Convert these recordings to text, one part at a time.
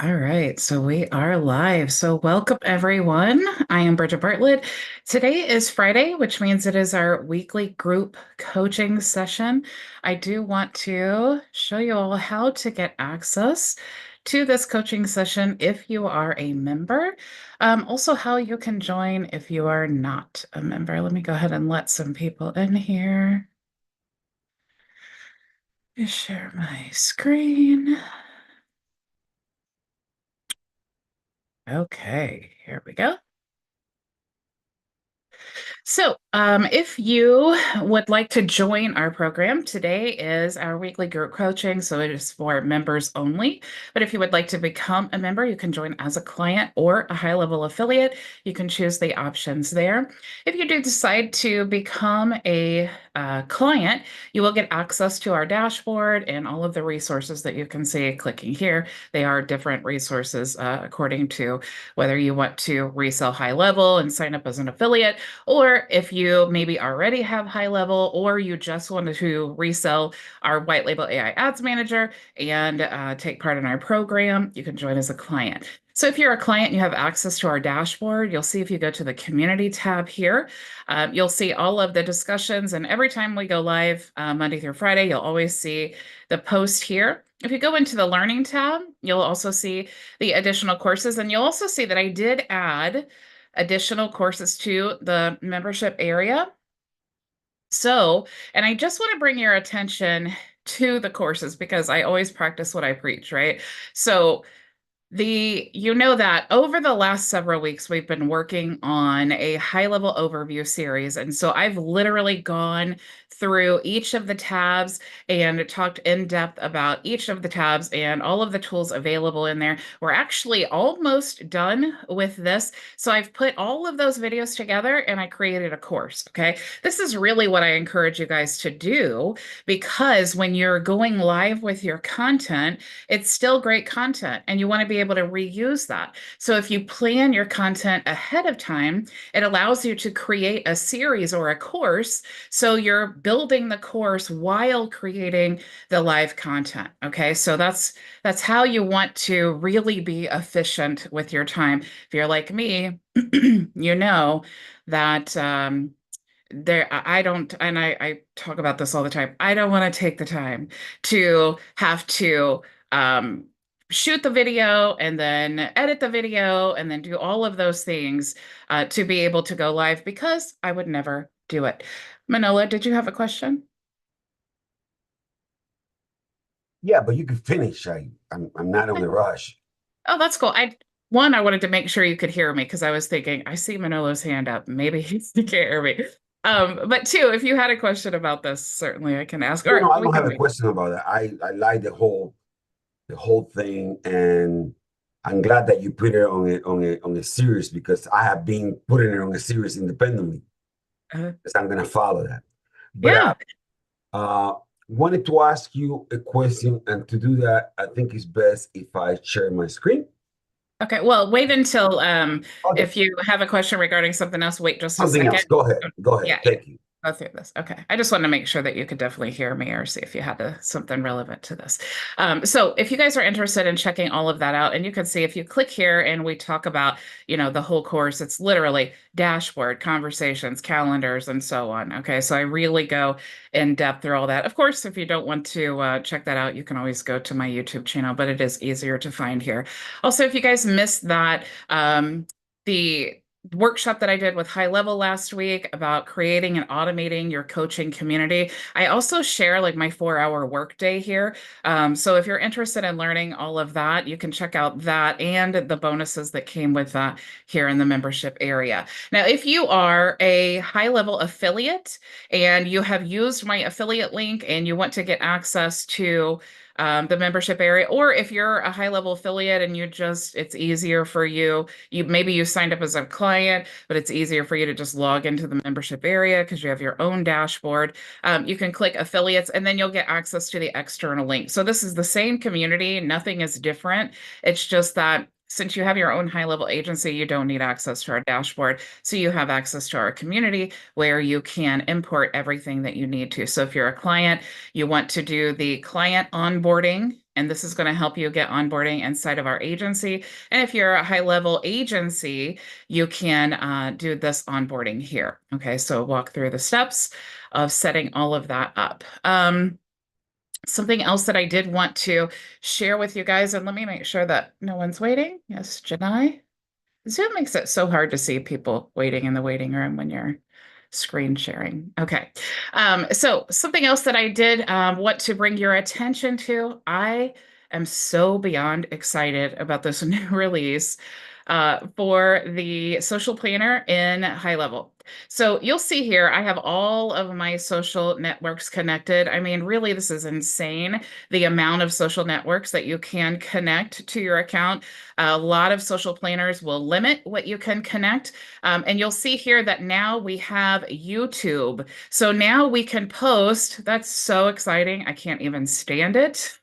All right, so we are live. So welcome everyone. I am Bridget Bartlett. Today is Friday, which means it is our weekly group coaching session. I do want to show you all how to get access to this coaching session if you are a member. Also how you can join if you are not a member. Let me go ahead and let some people in here. Share my screen. Okay, here we go. So, if you would like to join our program, today is our weekly group coaching, so it is for members only. But if you would like to become a member, you can join as a client or a high-level affiliate. You can choose the options there. If you do decide to become a client, you will get access to our dashboard and all of the resources that you can see clicking here. They are different resources according to whether you want to resell HighLevel and sign up as an affiliate, or if you maybe already have HighLevel, or you just wanted to resell our white label AI ads manager and take part in our program, you can join as a client. So if you're a client, you have access to our dashboard. You'll see if you go to the community tab here, you'll see all of the discussions. And every time we go live Monday through Friday, you'll always see the post here. If you go into the learning tab, you'll also see the additional courses. And you'll also see that I did add additional courses to the membership area. So, and I just want to bring your attention to the courses because I always practice what I preach, right? So you know that over the last several weeks, we've been working on a high-level overview series. And so I've literally gone through each of the tabs and talked in depth about each of the tabs and all of the tools available in there. We're actually almost done with this. So I've put all of those videos together and I created a course. Okay. This is really what I encourage you guys to do, because when you're going live with your content, it's still great content and you want to be able to reuse that. So if you plan your content ahead of time, it allows you to create a series or a course. So you're building the course while creating the live content. Okay. So that's how you want to really be efficient with your time. If you're like me, you know that I don't, and I talk about this all the time. I don't want to take the time to have to um, shoot the video and then edit the video and then do all of those things to be able to go live, because I would never do it. Manola, did you have a question? Yeah, but you can finish. I'm not on the rush. Oh, that's cool. I wanted to make sure you could hear me because I was thinking, I see Manolo's hand up. Maybe he can't hear me. But two, if you had a question about this, certainly I can ask. All No, right, no, I we don't can have a wait. question about that. I like the whole thing, and I'm glad that you put it on a series because I have been putting it on a series independently Uh, because I'm gonna follow that. But yeah. uh wanted to ask you a question, and to do that, I think it's best if I share my screen. Okay. Well, wait until Okay, if you have a question regarding something else, wait just a something second. else. Go ahead. Go ahead. Yeah, Thank you. go through this. Okay. I just wanted to make sure that you could definitely hear me or see if you had something relevant to this. So if you guys are interested in checking all of that out, and you can see if you click here and we talk about, the whole course, it's literally dashboard, conversations, calendars, and so on. Okay. So I really go in depth through all that. Of course, if you don't want to check that out, you can always go to my YouTube channel, but it is easier to find here. Also, if you guys missed that, the workshop that I did with HighLevel last week about creating and automating your coaching community, I also share like my 4-hour workday here. So if you're interested in learning all of that, you can check out that and the bonuses that came with that here in the membership area. Now, if you are a HighLevel affiliate and you have used my affiliate link and you want to get access to the membership area, or if you're a HighLevel affiliate and it's easier for you, maybe you signed up as a client, but it's easier for you to just log into the membership area because you have your own dashboard. You can click affiliates and then you'll get access to the external link. So this is the same community, nothing is different. It's just that since you have your own HighLevel agency, you don't need access to our dashboard. So you have access to our community where you can import everything that you need to. So if you're a client, you want to do the client onboarding and this is going to help you get onboarding inside of our agency. And if you're a high-level agency, you can do this onboarding here. Okay, so walk through the steps of setting all of that up. Something else that I did want to share with you guys, and let me make sure that no one's waiting. Yes, Janai. Zoom makes it so hard to see people waiting in the waiting room when you're screen sharing. Okay. So something else that I did want to bring your attention to, I am so beyond excited about this new release for the social planner in HighLevel. So you'll see here, I have all of my social networks connected. I mean, really, this is insane, the amount of social networks that you can connect to your account. A lot of social planners will limit what you can connect. And you'll see here that now we have YouTube. So now we can post. That's so exciting. I can't even stand it.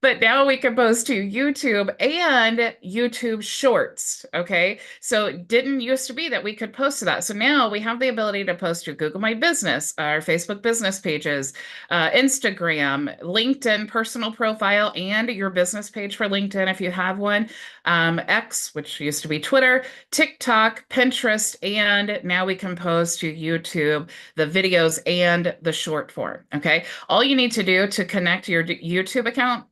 But now we can post to YouTube and YouTube Shorts. Okay. So it didn't used to be that we could post to that. So now we have the ability to post to Google My Business, our Facebook business pages, Instagram, LinkedIn personal profile, and your business page for LinkedIn if you have one, X, which used to be Twitter, TikTok, Pinterest, and now we can post to YouTube the videos and the short form. Okay. All you need to do to connect your YouTube account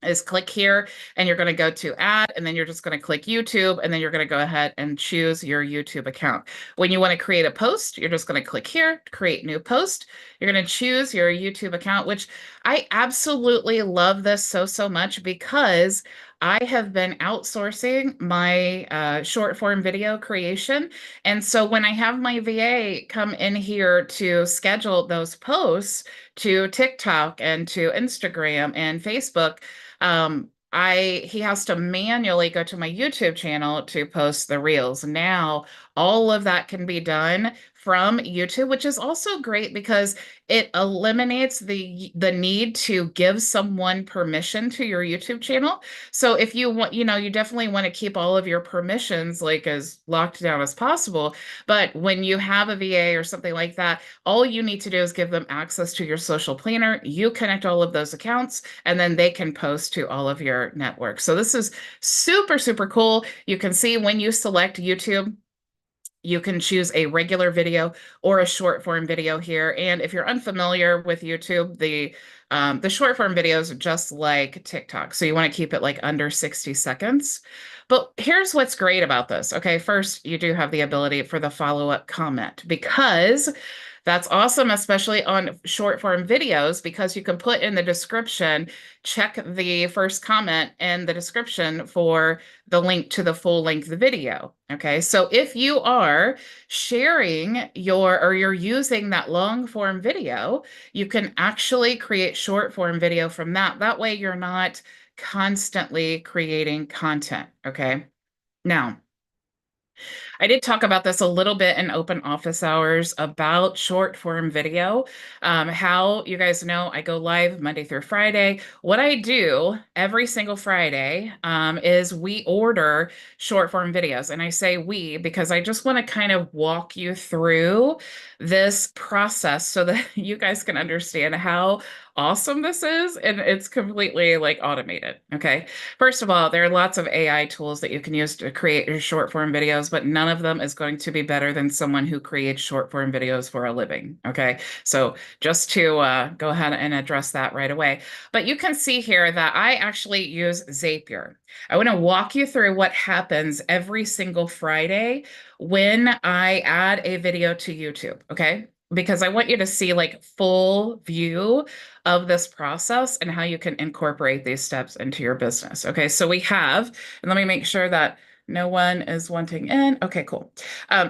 is click here and you're going to go to add, and then you're just going to click YouTube, and then you're going to go ahead and choose your YouTube account. When you want to create a post, you're just going to click here, create new post. You're going to choose your YouTube account, which I absolutely love this so much because I have been outsourcing my short form video creation. And so when I have my VA come in here to schedule those posts to TikTok and to Instagram and Facebook, he has to manually go to my YouTube channel to post the reels. Now, all of that can be done from YouTube, which is also great because it eliminates the need to give someone permission to your YouTube channel. So if you want, you definitely want to keep all of your permissions like as locked down as possible. But when you have a VA or something like that, all you need to do is give them access to your social planner. You connect all of those accounts, and then they can post to all of your networks. So this is super cool. You can see when you select YouTube, you can choose a regular video or a short form video here. And if you're unfamiliar with YouTube, the short form videos are just like TikTok. So you want to keep it like under 60 seconds. But here's what's great about this. Okay, first, you do have the ability for the follow-up comment, because that's awesome, especially on short form videos, because you can put in the description, check the first comment in the description for the link to the full length video. Okay, so if you are sharing you're using that long form video, you can actually create short form video from that. That way you're not constantly creating content. Okay, now, I did talk about this a little bit in open office hours about short form video. How you guys know I go live Monday through Friday. What I do every single Friday is we order short form videos. And I say we because I just want to kind of walk you through this process so that you guys can understand how awesome this is. And it's completely like automated. Okay. First of all, there are lots of AI tools that you can use to create your short form videos, but none of them is going to be better than someone who creates short form videos for a living. Okay. So just to go ahead and address that right away. But you can see here that I actually use Zapier. I want to walk you through what happens every single Friday when I add a video to YouTube. Okay. Because I want you to see like full view of this process and how you can incorporate these steps into your business. Okay, so we have, and let me make sure that no one is wanting in. Okay, cool.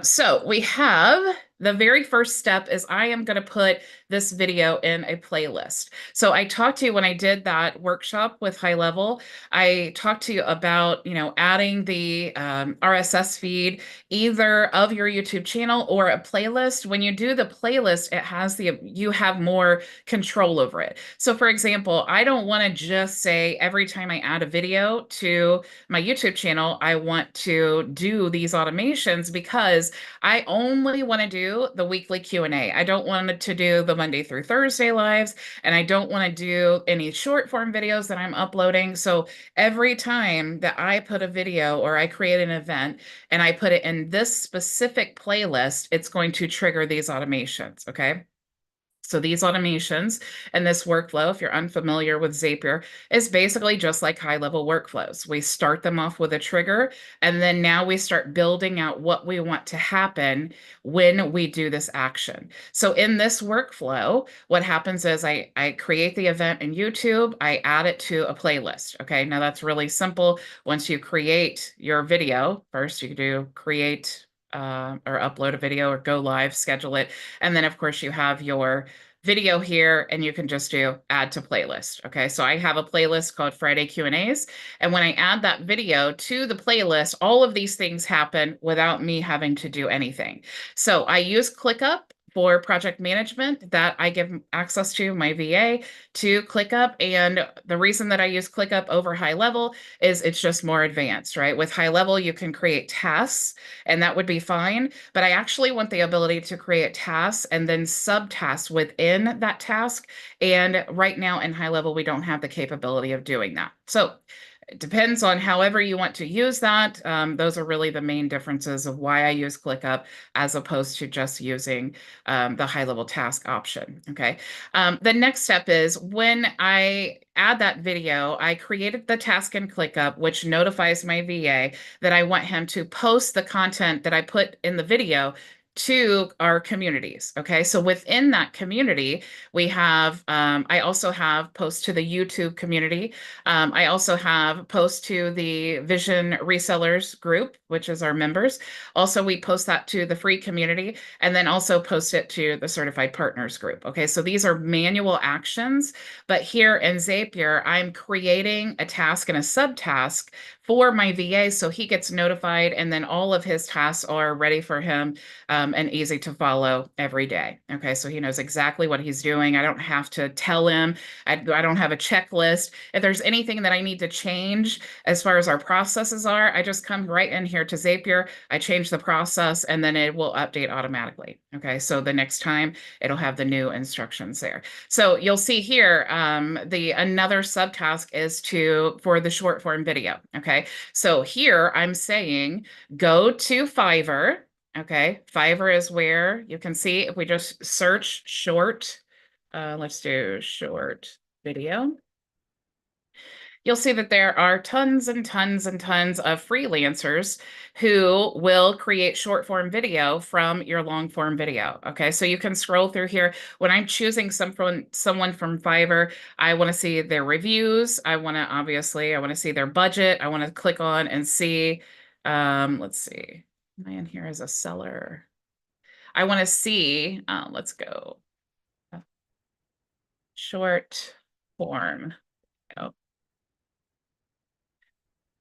So we have the very first step is I am going to put this video in a playlist. So I talked to you when I did that workshop with HighLevel. I talked to you about, adding the RSS feed either of your YouTube channel or a playlist. When you do the playlist, you have more control over it. So for example, I don't want to just say every time I add a video to my YouTube channel, I want to do these automations, because I only want to do do the weekly Q&A. I don't want to do the Monday through Thursday lives, and I don't want to do any short form videos that I'm uploading. So every time that I put a video or I create an event and I put it in this specific playlist, it's going to trigger these automations, okay? So these automations and this workflow, if you're unfamiliar with Zapier, is basically just like high-level workflows. We start them off with a trigger, and then now we start building out what we want to happen when we do this action. So in this workflow, what happens is I create the event in YouTube, I add it to a playlist. Okay, now that's really simple. Once you create your video, first you do create or upload a video or go live, schedule it. And then, of course, you have your video here and you can just do add to playlist. Okay, so I have a playlist called Friday Q&As. And when I add that video to the playlist, all of these things happen without me having to do anything. So I use ClickUp for project management that I give access to my VA to ClickUp. And the reason that I use ClickUp over HighLevel is it's just more advanced, right? With HighLevel, you can create tasks and that would be fine. But I actually want the ability to create tasks and then subtasks within that task. And right now in HighLevel, we don't have the capability of doing that. So it depends on however you want to use that. Those are really the main differences of why I use ClickUp as opposed to just using the high-level task option. Okay. The next step is when I add that video, I created the task in ClickUp, which notifies my VA that I want him to post the content that I put in the video to our communities. Okay, so within that community, we have, I also have posts to the YouTube community. I also have posts to the Vision Resellers group, which is our members. Also, we post that to the free community and then also post it to the Certified Partners group. Okay, so these are manual actions, but here in Zapier, I'm creating a task and a subtask for my VA so he gets notified and then all of his tasks are ready for him and easy to follow every day. Okay, so he knows exactly what he's doing. I don't have to tell him. I don't have a checklist. If there's anything that I need to change as far as our processes are, I just come right in here to Zapier. I change the process and then it will update automatically. Okay, so the next time it'll have the new instructions there. So you'll see here, the another subtask is for the short form video. Okay, so here I'm saying go to Fiverr. Okay, Fiverr is where you can see if we just search short, let's do short video. You'll see that there are tons and tons and tons of freelancers who will create short form video from your long form video. Okay, so you can scroll through here. When I'm choosing someone from Fiverr, I want to see their reviews. I want to see their budget. I want to click on and see, let's see. Am I in here as a seller? I want to see, let's go. Short form. Oh.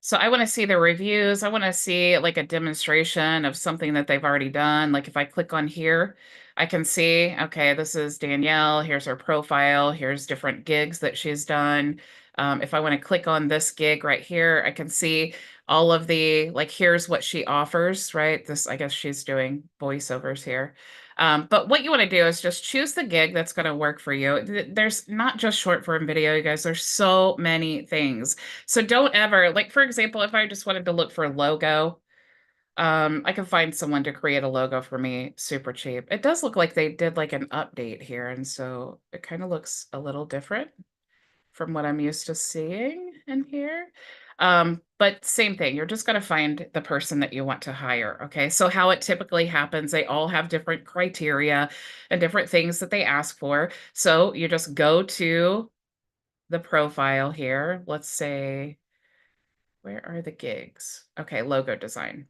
So I want to see the reviews. I want to see like a demonstration of something that they've already done. Like if I click on here, I can see, okay, this is Danielle. Here's her profile. Here's different gigs that she's done. If I want to click on this gig right here, I can see all of the, like, here's what she offers, right? This, I guess she's doing voiceovers here. But what you want to do is just choose the gig that's going to work for you. There's not just short form video, you guys. There's so many things. So don't ever, like, for example, if I just wanted to look for a logo, I can find someone to create a logo for me super cheap. It does look like they did like an update here. And so it kind of looks a little different from what I'm used to seeing in here. But same thing, you're just going to find the person that you want to hire. Okay, so how it typically happens, they all have different criteria and different things that they ask for. So you just go to the profile here. Let's say, where are the gigs? Okay, logo design.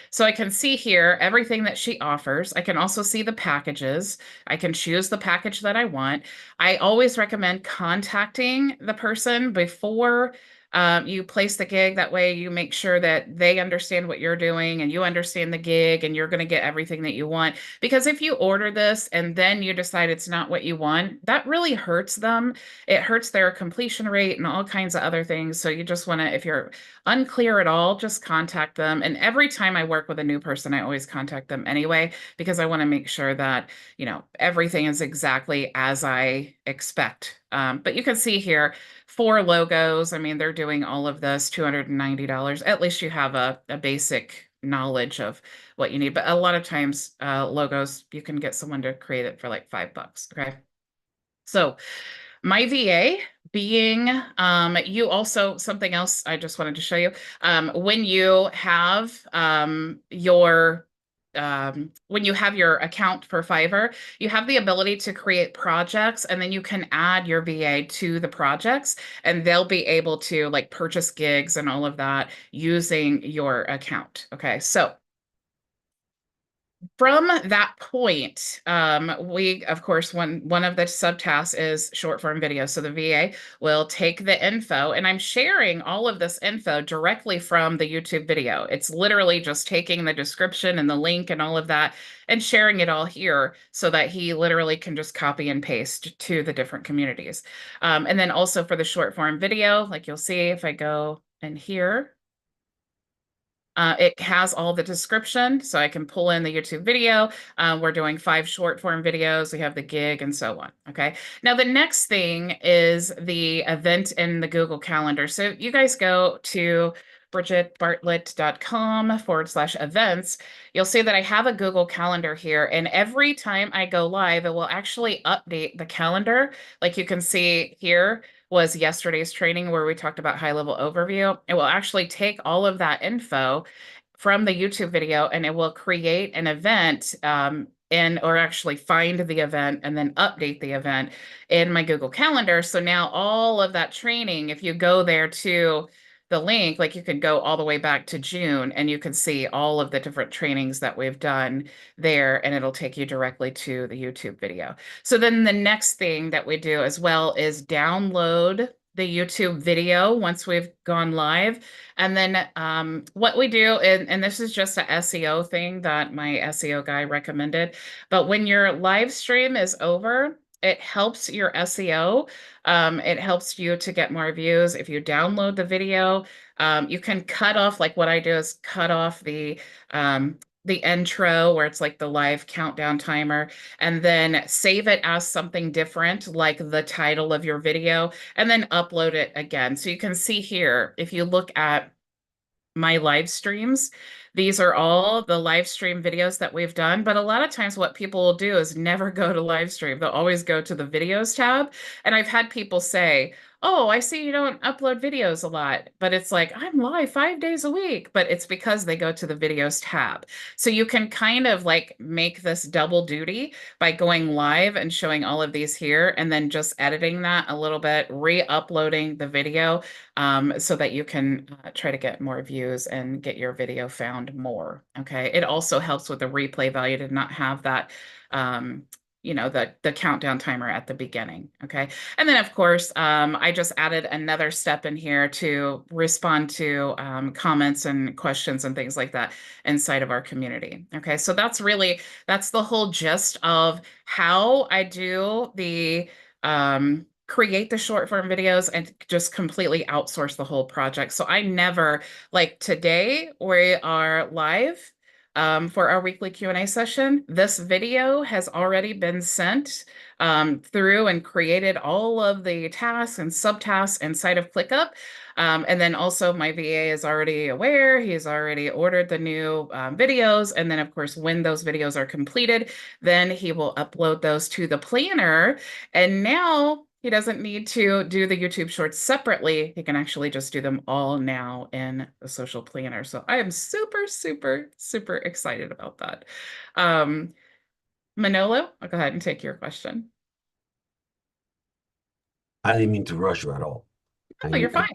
So I can see here everything that she offers. I can also see the packages. I can choose the package that I want. I always recommend contacting the person before You place the gig that way. You make sure that they understand what you're doing and you understand the gig, and you're going to get everything that you want. Because if you order this and then you decide it's not what you want, that really hurts them. It hurts their completion rate and all kinds of other things. So you just want to, if you're unclear at all, just contact them. And every time I work with a new person, I always contact them anyway, because I want to make sure that, everything is exactly as I expect. But you can see here, 4 logos. I mean, they're doing all of this, $290. At least you have a basic knowledge of what you need. But a lot of times, logos, you can get someone to create it for like $5. Okay. So my VA being, you also, something else I just wanted to show you. When you have when you have your account for Fiverr, you have the ability to create projects, and then you can add your VA to the projects, and they'll be able to like purchase gigs and all of that using your account. Okay, so from that point, we, of course, one of the subtasks is short form video. So the VA will take the info, and I'm sharing all of this info directly from the YouTube video. It's literally just taking the description and the link and all of that and sharing it all here so that he literally can just copy and paste to the different communities. And then also for the short form video, like you'll see if I go in here, it has all the description, so I can pull in the YouTube video. We're doing 5 short form videos. We have the gig and so on. Okay. Now, the next thing is the event in the Google Calendar. So you guys go to bridgetbartlett.com/events. You'll see that I have a Google Calendar here. And every time I go live, it will actually update the calendar. Like you can see here, was yesterday's training where we talked about high level overview. It will actually take all of that info from the YouTube video, and it will create an event or actually find the event and then update the event in my Google Calendar. So now all of that training, if you go there to the link, like you could go all the way back to June and you can see all of the different trainings that we've done there, and it'll take you directly to the YouTube video. So then the next thing that we do as well is download the YouTube video once we've gone live. And then what we do, and this is just a SEO thing that my SEO guy recommended, but when your live stream is over, it helps your SEO. It helps you to get more views. If you download the video, you can cut off, like what I do is cut off the intro where it's like the live countdown timer, and then save it as something different, like the title of your video, and then upload it again. So you can see here, if you look at my live streams, these are all the live stream videos that we've done. But a lot of times what people will do is never go to live stream. They'll always go to the videos tab. And I've had people say, oh, I see you don't upload videos a lot, but it's like, I'm live 5 days a week, but it's because they go to the videos tab. So you can kind of like make this double duty by going live and showing all of these here, and then just editing that a little bit, re-uploading the video, so that you can try to get more views and get your video found more. Okay. It also helps with the replay value to not have that, the countdown timer at the beginning. Okay. And then of course, I just added another step in here to respond to comments and questions and things like that inside of our community. Okay. So that's the whole gist of how I do the, create the short form videos and just completely outsource the whole project. So I never, like today, we are live for our weekly Q&A session. This video has already been sent through and created all of the tasks and subtasks inside of ClickUp. And then also my VA is already aware. He's already ordered the new videos. And then of course, when those videos are completed, then he will upload those to the planner. And now he doesn't need to do the YouTube shorts separately. He can actually just do them all now in the social planner. So I am super, super, super excited about that. Manolo, I'll go ahead and take your question. I didn't mean to rush you at all. Oh, you're fine.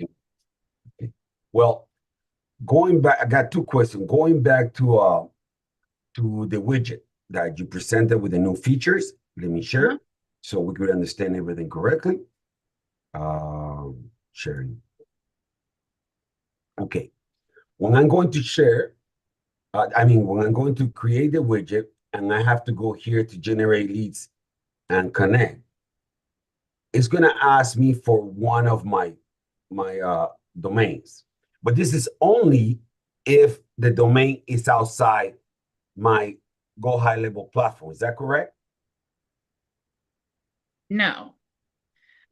Well, going back, I got 2 questions. Going back to the widget that you presented with the new features, let me share so we could understand everything correctly. Sharing. Okay. When I'm going to share, when I'm going to create the widget and I have to go here to generate leads and connect, it's going to ask me for one of my domains. But this is only if the domain is outside my Go High Level platform. Is that correct? No,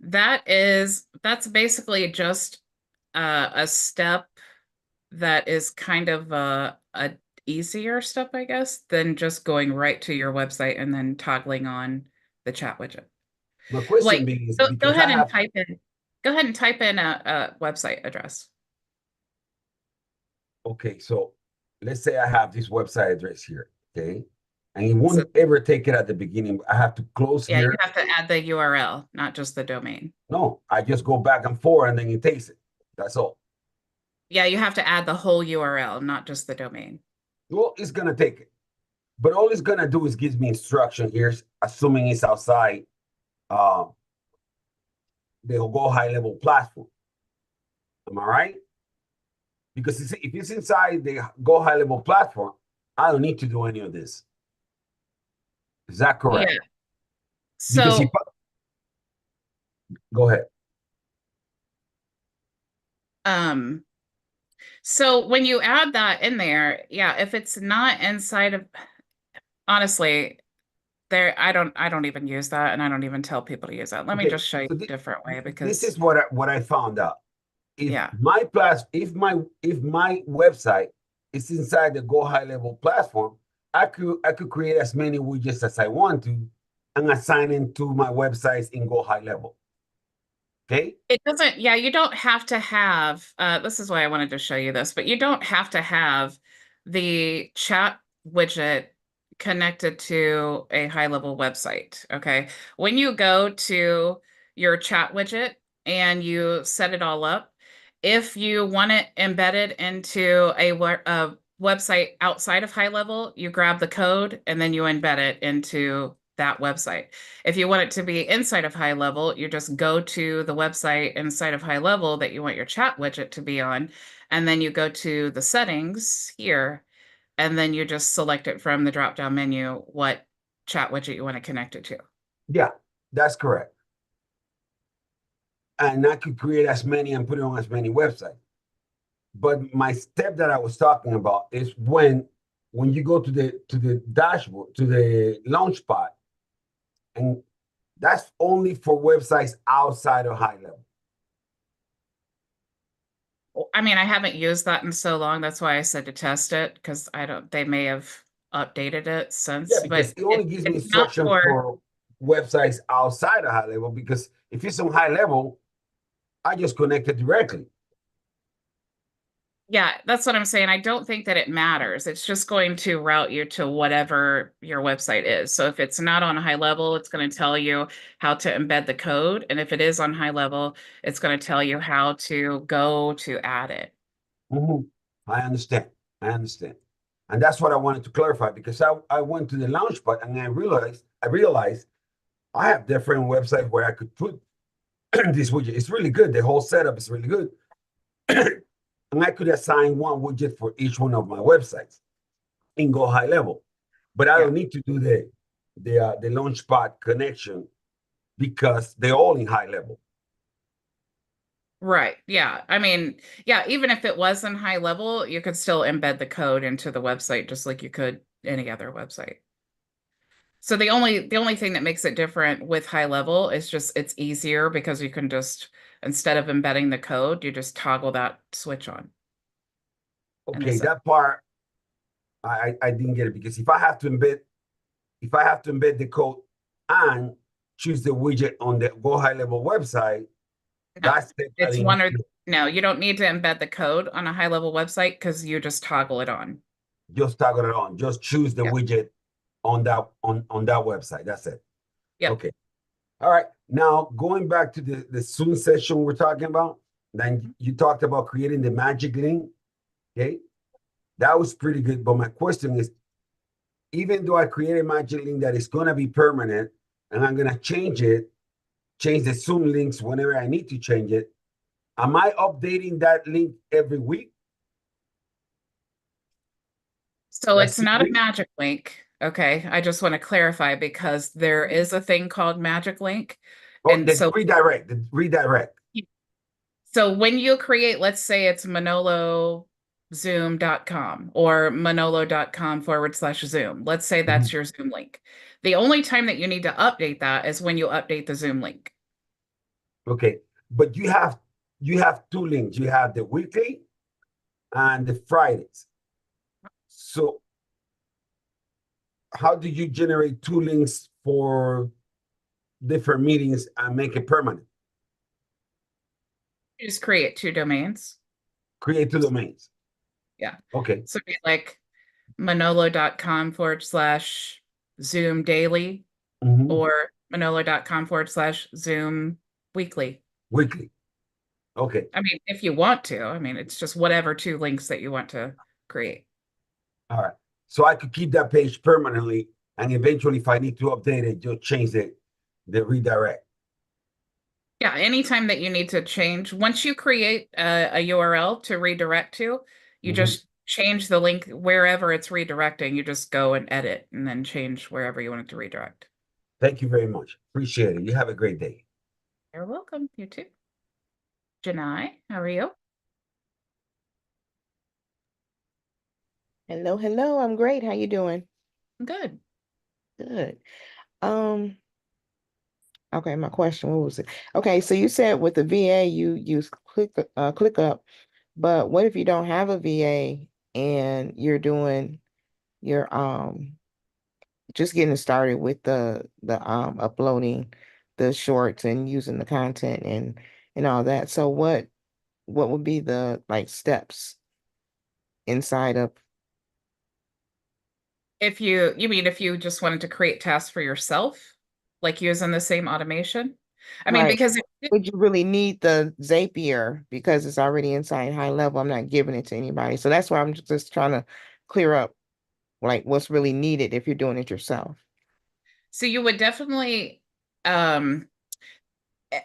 that's basically just a step that is kind of a easier step, I guess, than just going right to your website and then toggling on the chat widget. My question Like, being is go because I ahead and have, type in a website address. okay, so let's say I have this website address here, okay? And it So won't ever take it at the beginning. I have to close yeah, you here. have to add the URL, not just the domain. No, I just go back and forth and then it takes it. That's all. Yeah, you have to add the whole URL, not just the domain. Well, it's gonna take it. But all it's gonna do is gives me instruction here, assuming it's outside uh, the Go High Level platform. Am I right? Because if it's inside the Go High Level platform, I don't need to do any of this. Is that correct? Yeah. Because if So, go ahead. um, so when you add that in there, yeah, if it's not inside of, honestly, there, I don't even use that, and I don't even tell people to use that. Let me Okay, just show you so a different way this because is what I found out. If yeah, my website is inside the Go High Level platform, I could create as many widgets as I want to and assign them to my websites in Go High Level. Okay. it doesn't, yeah, you don't have to have, this is why I wanted to show you this, but you don't have to have the chat widget connected to a high level website. Okay. When you go to your chat widget and you set it all up, if you want it embedded into a website outside of high level, you grab the code and then you embed it into that website. If you want it to be inside of high level, you just go to the website inside of high level that you want your chat widget to be on, and then you go to the settings here, and then you just select it from the drop-down menu what chat widget you want to connect it to. Yeah, that's correct. And I could create as many and put it on as many websites. But my step that I was talking about is when you go to the dashboard, to the launch pod, and that's only for websites outside of high level. I mean, I haven't used that in so long. That's why I said to test it because I don't, they may have updated it Yeah, since, because but it only gives me it's not instructions for, for websites outside of high level. Because if it's on high level, I just connect it directly. yeah, that's what I'm saying. I don't think that it matters. It's just going to route you to whatever your website is. So if it's not on high level, it's going to tell you how to embed the code. And if it is on high level, it's going to tell you how to go to add it. Mhm. I understand. I understand. And that's what I wanted to clarify because I went to the launch pad and I realized I have different websites where I could put this widget. It's really good. The whole setup is really good. And I could assign one widget for each one of my websites and go high level. But I Yeah. don't need to do the launchpad connection because they're all in high level. Right. Yeah. I mean, yeah, even if it was in high level, you could still embed the code into the website just like you could any other website. So the only thing that makes it different with high level is just it's easier because you can just instead of embedding the code, you just toggle that switch on and Okay, that's it. that part I didn't get it because if I have to embed the code and choose the widget on the Go High Level website, No, that's it. I it's didn't one or get it. no, you don't need to embed the code on a high level website because you just toggle it on. Just toggle it on. Just choose the Yeah. widget on that website. That's it. Yep. Okay. All right. Now going back to the Zoom session we're talking about, then you talked about creating the magic link. Okay. That was pretty good. But my question is, even though I create a magic link that is gonna be permanent and I'm gonna change the Zoom links whenever I need to change it, am I updating that link every week? So That's it's two not a links. magic link. Okay. I just want to clarify because there is a thing called magic link. Oh, And the so, redirect, the redirect. so when you create, let's say it's manolozoom.com or manolo.com/Zoom. Let's say Mhm. that's your Zoom link. The only time that you need to update that is when you update the Zoom link. Okay, but you have two links. You have the weekly and the Fridays. So how do you generate two links for different meetings and make it permanent? You just create two domains. Create two domains. Yeah. Okay. So it'd be like manolo.com/Zoom daily Mhm. or manolo.com/Zoom weekly. Weekly. Okay. I mean, if you want to, I mean, it's just whatever two links that you want to create. All right. So I could keep that page permanently, and eventually, if I need to update it, just change the redirect. Yeah, anytime that you need to change, once you create a URL to redirect to, you Mhm. just change the link wherever it's redirecting. You just go and edit and then change wherever you want it to redirect. Thank you very much. Appreciate it. You have a great day. You're welcome. You too. Janai, how are you? Hello, hello. I'm great. How you doing? Good. Good. Um, okay, my question, what was it? Okay, so you said with the VA you use ClickUp, but what if you don't have a VA and you're doing your just getting started with the uploading the shorts and using the content and all that. So what would be the like steps inside of You mean if you just wanted to create tasks for yourself, like using the same automation? I mean, right? because Would you really need the Zapier because it's already inside HighLevel? I'm not giving it to anybody. So that's why I'm just trying to clear up like what's really needed if you're doing it yourself. so you would definitely, um,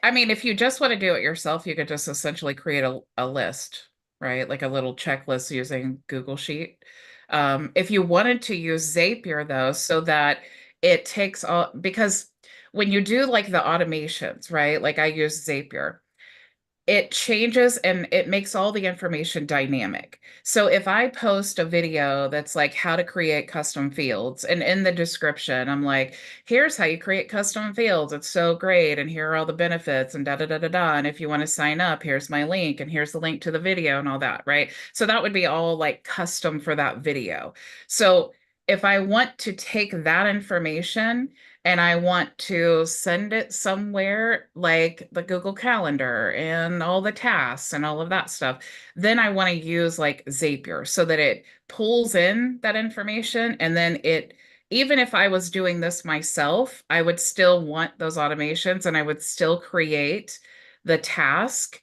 I mean, if you just want to do it yourself, you could just essentially create a list, right? Like a little checklist using Google Sheet. If you wanted to use Zapier though, so that it takes all, because when you do like the automations, right? Like I use Zapier, it changes and it makes all the information dynamic. So if I post a video that's like how to create custom fields, and in the description, I'm like, here's how you create custom fields. It's so great. And here are all the benefits and da da da da da. And if you want to sign up, here's my link and here's the link to the video and all that, right? So that would be all like custom for that video. So if I want to take that information and I want to send it somewhere like the Google Calendar and all the tasks and all of that stuff, then I want to use like Zapier so that it pulls in that information and then it, even if I was doing this myself, I would still want those automations and I would still create the task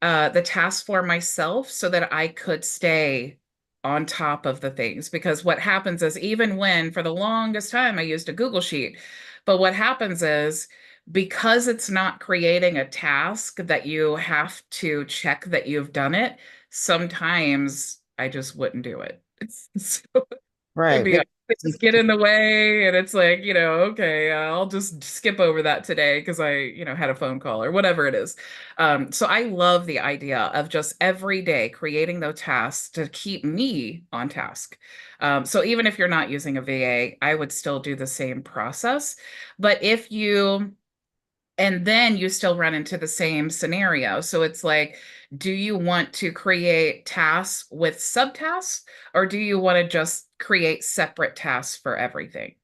the task for myself so that I could stay on top of the things. Because what happens is, even when for the longest time I used a Google Sheet, but what happens is because it's not creating a task that you have to check that you've done it, sometimes I just wouldn't do it. So it'd Right. be they just get in the way and it's like, okay, I'll just skip over that today because I, had a phone call or whatever it is. So I love the idea of just every day creating those tasks to keep me on task. So even if you're not using a VA, I would still do the same process. But if you and then you still run into the same scenario. So it's like, do you want to create tasks with subtasks, or do you want to just create separate tasks for everything?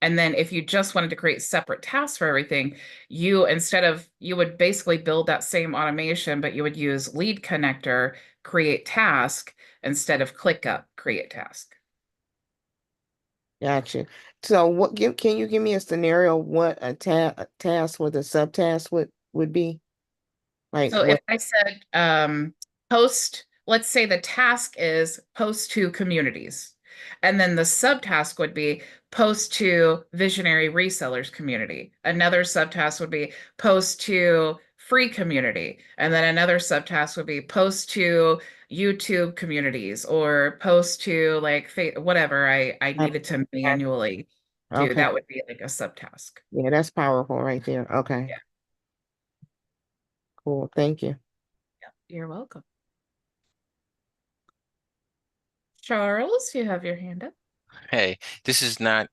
And then if you just wanted to create separate tasks for everything, you would basically build that same automation, but you would use lead connector, create task instead of ClickUp, create task. Gotcha. So can you give me a scenario what a task with a subtask would be? Like So if what I said let's say the task is post to communities, and then the subtask would be post to visionary resellers community. Another subtask would be post to free community. And then another subtask would be post to YouTube communities or post to like whatever I needed to manually do. Okay. That would be like a subtask. Yeah, that's powerful right there. Okay. Yeah. Cool. Thank you. Yeah. You're welcome. Charles, you have your hand up. Hey, this is not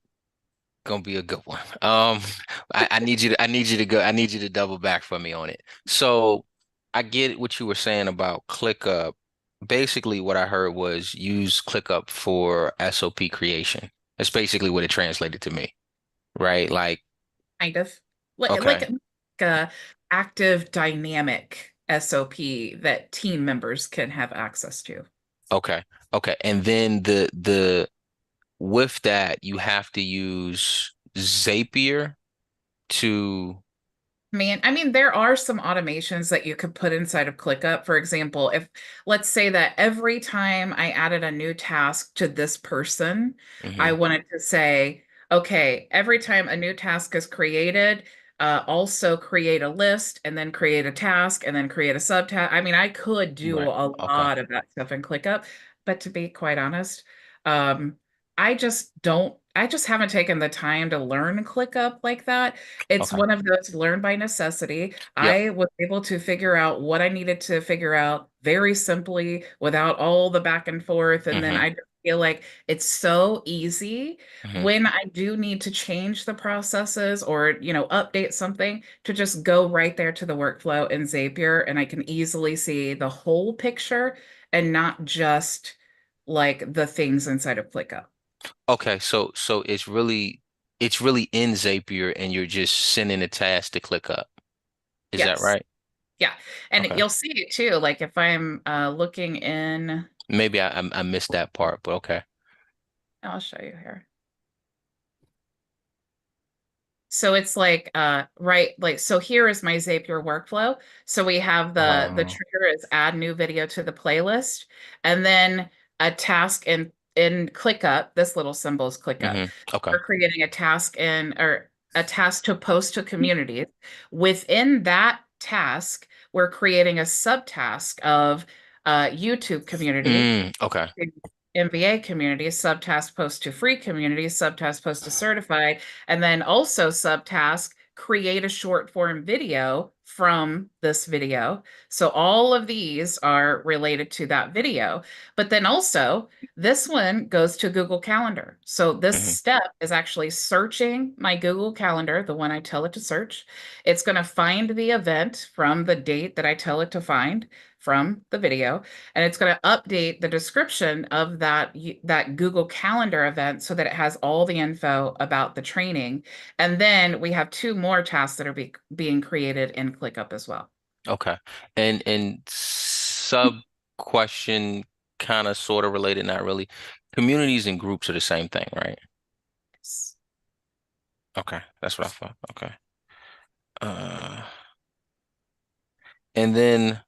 gonna be a good one. I need you to I need you to double back for me on it. So I get what you were saying about ClickUp. Basically, what I heard was use ClickUp for SOP creation. That's basically what it translated to me, right? Like, Kind of like okay, a active dynamic SOP that team members can have access to. okay, okay. And then the with that, you have to use Zapier to Man, I mean, there are some automations that you could put inside of ClickUp. For example, if let's say that every time I added a new task to this person, I mhm, wanted to say, okay, every time a new task is created, also create a list and then create a task and then create a subtask. I mean, I could do right. a Okay. lot of that stuff in ClickUp, but to be quite honest, um, I just haven't taken the time to learn ClickUp like that. It's Okay. one of those learn by necessity. Yep. I was able to figure out what I needed to figure out very simply without all the back and forth. And then Hmm. I just feel like it's so easy Hmm. when I do need to change the processes or, update something to just go right there to the workflow in Zapier and I can easily see the whole picture and not just like the things inside of ClickUp. Okay, so it's really in Zapier and you're just sending a task to ClickUp. Is that Yes. right? Yeah. And Okay. you'll see it too. Like if I'm looking in, Maybe I missed that part, but okay. I'll show you here. So it's like right like so here is my Zapier workflow. So we have the Uh, trigger is add new video to the playlist and then a task in ClickUp, this little symbol is ClickUp. okay. We're creating a task in or a task to post to communities. Within that task, we're creating a subtask of YouTube community Okay. MVA community, subtask post to free community, subtask post to certified, and then also subtask create a short form video from this video. So all of these are related to that video. But then also this one goes to Google Calendar. So this Hmm. step is actually searching my Google Calendar, the one I tell it to search. It's going to find the event from the date that I tell it to find from the video and it's going to update the description of that Google Calendar event so that it has all the info about the training. And then we have two more tasks that are being created in ClickUp as well. Okay. And sub question kind of sort of related, not really. Communities and groups are the same thing, right? Yes. Okay. That's what I thought. Okay. Uh, and then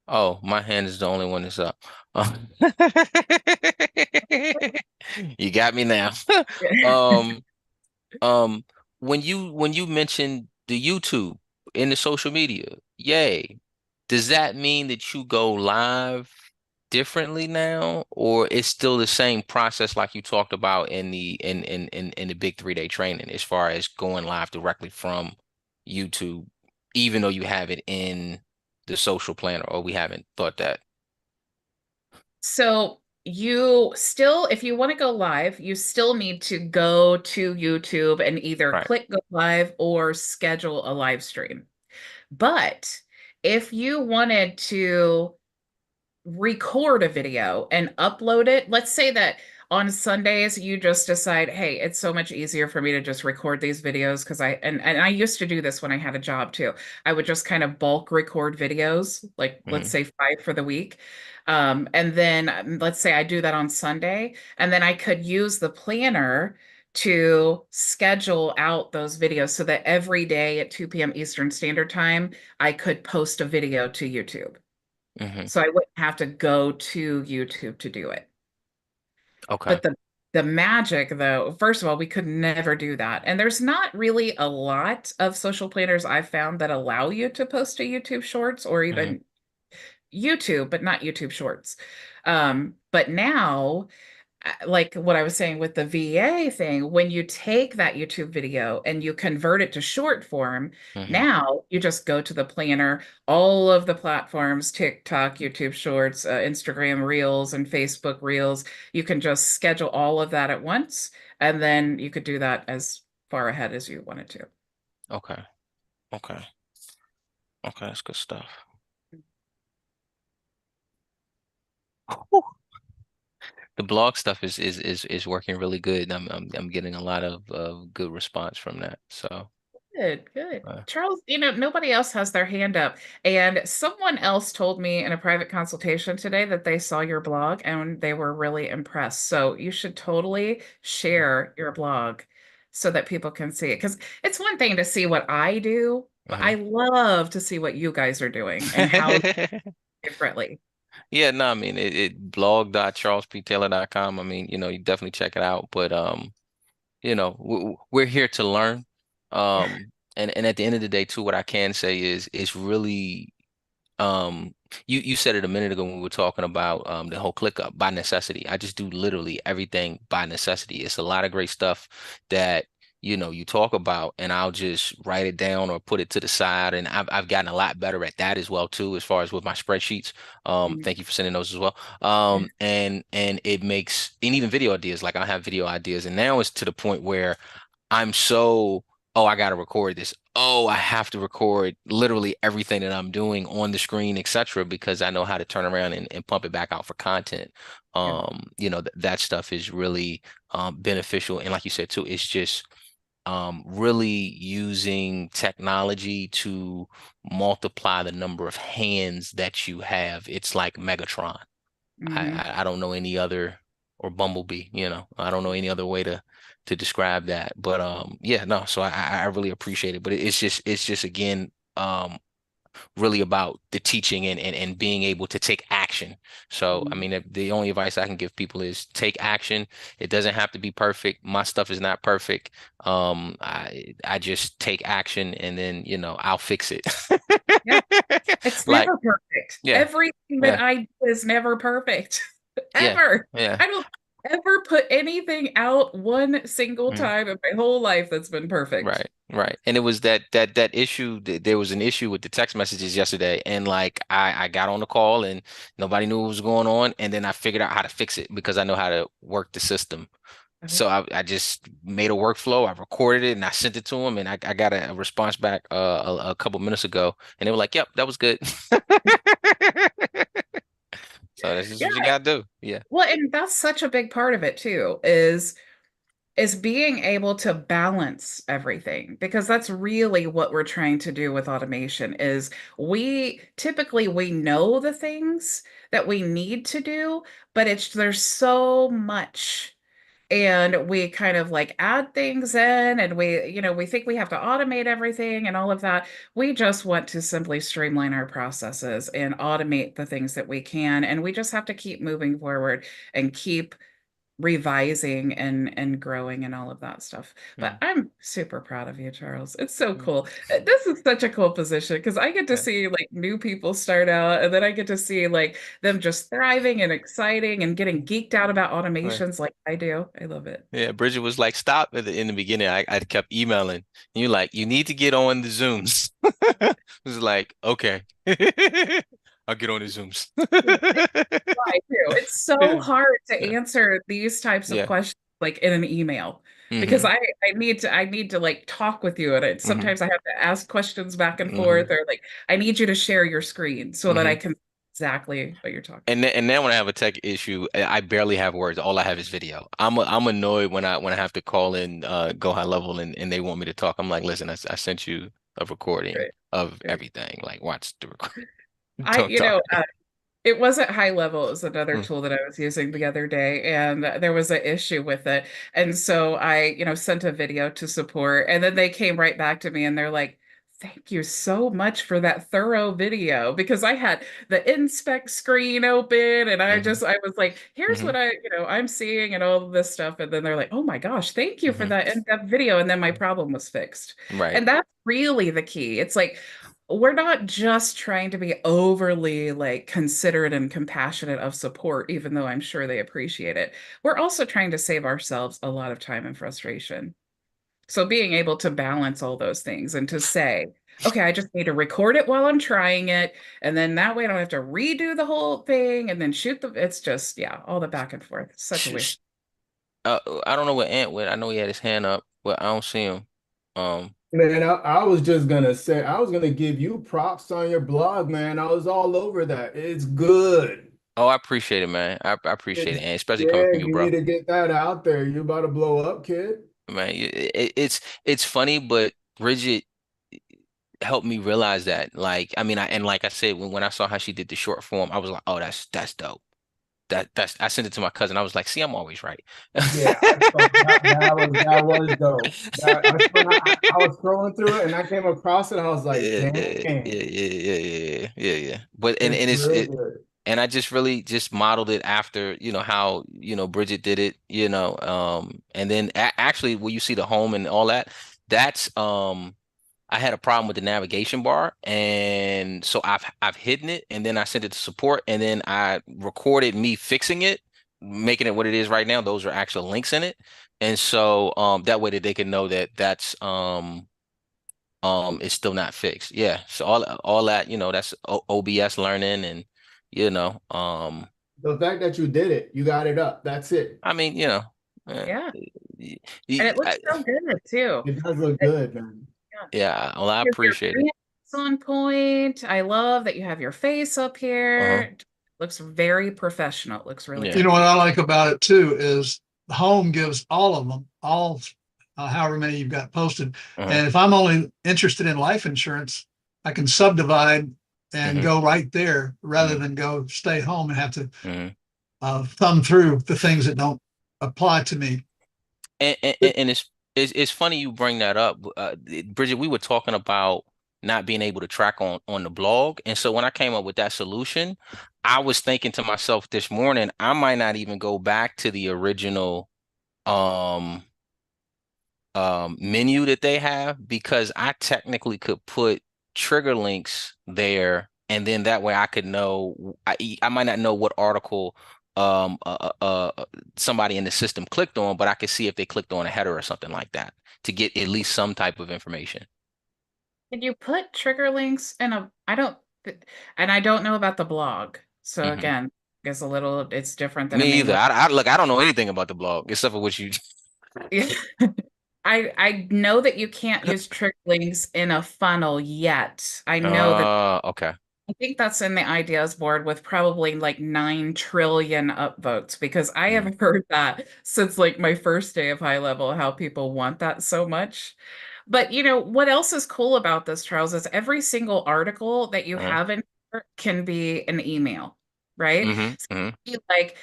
oh, my hand is the only one that's up. You got me now. Um, um, when you mentioned the YouTube in the social media, yay. Does that mean that you go live differently now, or it's still the same process like you talked about in the big 3-day training as far as going live directly from YouTube, even though you have it in the social planner, or we haven't thought that. So you still, if you want to go live, you still need to go to YouTube and either Right. click go live or schedule a live stream. But if you wanted to record a video and upload it. Let's say that on Sundays you just decide, hey, it's so much easier for me to just record these videos because and I used to do this when I had a job too. I would just kind of bulk record videos, like let's Hmm. say 5 for the week. And then let's say I do that on Sunday, and then I could use the planner to schedule out those videos so that every day at 2 p.m. Eastern Standard Time, I could post a video to YouTube. Hmm. So I wouldn't have to go to YouTube to do it. Okay. But The magic, though, first of all, we could never do that. And there's not really a lot of social planners I've found that allow you to post to YouTube Shorts or Hmm. even YouTube, but not YouTube Shorts. But now, like what I was saying with the VA thing, when you take that YouTube video and you convert it to short form, Hmm. now you just go to the planner, all of the platforms, TikTok, YouTube Shorts, Instagram Reels, and Facebook Reels. You can just schedule all of that at once, and then you could do that as far ahead as you wanted to. Okay. Okay. Okay. That's good stuff. Whew. The blog stuff is working really good. I'm getting a lot of good response from that. So Good, good. uh, Charles, nobody else has their hand up. And someone else told me in a private consultation today that they saw your blog and they were really impressed. So you should totally share your blog so that people can see it. Because it's one thing to see what I do, but I mhm. love to see what you guys are doing and how differently. Yeah, no, I mean it blog.charlesptaylor.com. I mean, you definitely check it out. But we're here to learn. And at the end of the day, too, what I can say is it's really you said it a minute ago when we were talking about the whole ClickUp by necessity. I just do literally everything by necessity. It's a lot of great stuff that you talk about, and I'll just write it down or put it to the side. And I've gotten a lot better at that as well too, as far as with my spreadsheets. Mhm. Thank you for sending those as well. And it makes, and even video ideas, like I have video ideas, and now it's to the point where I'm so, oh, I got to record this. Oh, I have to record literally everything that I'm doing on the screen, etc., because I know how to turn around and pump it back out for content. Yeah. That stuff is really beneficial. And like you said too, it's just really using technology to multiply the number of hands that you have. It's like Megatron. I, Hmm. I I don't know any other, or Bumblebee, I don't know any other way to describe that. But yeah, no, so I really appreciate it. But it's just again really about the teaching and being able to take action. So I mean, the only advice I can give people is take action. It doesn't have to be perfect. My stuff is not perfect. I just take action, and then I'll fix it. Yeah. It's Like, never perfect. yeah, Everything that yeah, I do is never perfect. yeah, Ever. yeah. I don't ever put anything out one single Mm. time in my whole life that's been perfect. Right, right. And it was that issue. There was an issue with the text messages yesterday, and like I got on the call and nobody knew what was going on, and then I figured out how to fix it because I know how to work the system. Uh-huh. So I just made a workflow. I recorded it and I sent it to them, and I got a response back a couple minutes ago, and they were like, "Yep, that was good." So that's just Yeah. what you gotta do. Yeah. Well, and that's such a big part of it too, is being able to balance everything because that's really what we're trying to do with automation is we know the things that we need to do, but there's so much and we kind of like add things in and we think we have to automate everything and all of that. We just want to simply streamline our processes and automate the things that we can, and we just have to keep moving forward and keep revising and growing and all of that stuff. But Mm, I'm super proud of you, Charles. It's so mm, cool. This is such a cool position because I get to yeah, see like new people start out and then I get to see like them just thriving and exciting and getting geeked out about right. automations like I do. I love it. Yeah, Bridget was like, "Stop!" In the beginning. I kept emailing. And you're like, "You need to get on the Zooms." I was like, "Okay, I'll get on the Zooms." I do. It's so Yeah, hard to yeah, answer these types of yeah. questions like in an email because Hmm. I need to like talk with you and Hmm. sometimes I have to ask questions back and forth Hmm. or like I need you to share your screen so that I Hmm. can see exactly what you're talking And then when I have a tech issue, I barely have words. All I have is video. I'm annoyed when I have to call in go high level and they want me to talk. I'm like, listen, I sent you a recording about. of Right. everything. Like, watch the record. I, Don't talk. it wasn't HighLevel. It was another Mm, tool that I was using the other day, and there was an issue with it. And so I, sent a video to support, and then they came right back to me and they're like, Thank you so much for that thorough video because I had the inspect screen open and I Hmm. was like, here's Hmm. what I'm seeing and all of this stuff. And then they're like, oh my gosh, thank you for Hmm. that in-depth video. And then my problem was fixed. Right. And that's really the key. It's like, we're not just trying to be overly like considerate and compassionate of support, even though I'm sure they appreciate it. We're also trying to save ourselves a lot of time and frustration. So being able to balance all those things and to say, okay, I just need to record it while I'm trying it. And then that way I don't have to redo the whole thing and then it's just, yeah, all the back and forth. Such a Sh- waste. sh- I don't know what Ant went. I know he had his hand up, but I don't see him. Um, Man, I was just gonna say, I was gonna give you props on your blog, man. I was all over that. It's good. oh, I appreciate it, man. I appreciate it, It's, and especially coming yeah, from you, you need bro. to get that out there. You about to blow up, kid. Man, it's funny, but Bridget helped me realize that. Like, I mean, and like I said, when I saw how she did the short form, I was like, oh, that's dope. That's I sent it to my cousin. I was like, see, I'm always right. Yeah, I thought that was dope. I was scrolling through it and I came across it. I was like, Yeah, dang, yeah, yeah, yeah, yeah, yeah, yeah. But it's and real good. and I just really just modeled it after, how, Bridget did it, and then actually where you see the home and all that, that's I had a problem with the navigation bar, and so I've hidden it, and then I sent it to support, and then I recorded me fixing it, making it what it is right now. Those are actual links in it, and so that way that they can know that that's it's still not fixed. Yeah. So all that, that's OBS learning, and you know, um The fact that you did it, you got it up. That's it. I mean, uh, Yeah. y- And it looks I, so good too. It does look It- good, man. yeah. yeah, well, I Because your appreciate it. brand's on point. I love that you have your face up here. Uh-huh. It looks very professional. It looks really Yeah. You know good. what I like about it too is the home gives all of them, all however many you've got posted. Uh-huh. And if I'm only interested in life insurance, I can subdivide and Hmm. go right there rather Hmm. than go stay home and have to Hmm. thumb through the things that don't apply to me. And it's funny you bring that up, Bridget. We were talking about not being able to track on the blog, and so when I came up with that solution, I was thinking to myself this morning, I might not even go back to the original um menu that they have, because I technically could put trigger links there, and then that way I could know, I might not know what article somebody in the system clicked on, but I could see if they clicked on a header or something like that to get at least some type of information. Did you put trigger links in I don't, and I don't know about the blog. So Hmm. again, it's different than a Me main either. web. I look, I don't know anything about the blog except for what you. I know that you can't use trigger links in a funnel yet. I know that Okay. I think that's in the ideas board with probably like 9 trillion upvotes because I Hmm. have heard that since like my first day of high level, how people want that so much. But what else is cool about this, Charles, is every single article that you Uh-huh. have in here can be an email, right? Hmm. So Hmm. like,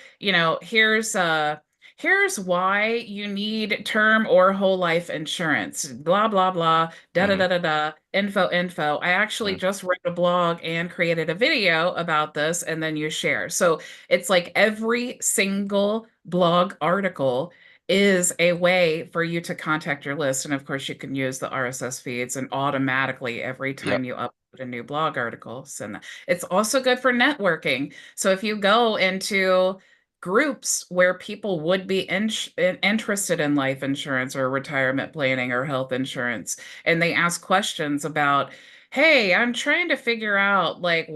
here's why you need term or whole life insurance, blah, blah, blah, da da Hmm. da da da, info. I actually just wrote a blog and created a video about this, and then you share. So it's like every single blog article is a way for you to contact your list. And of course, you can use the RSS feeds and automatically every time Yep. you upload a new blog article, send that. It's also good for networking. So if you go into groups where people would be interested in life insurance or retirement planning or health insurance, and they ask questions about, hey, I'm trying to figure out like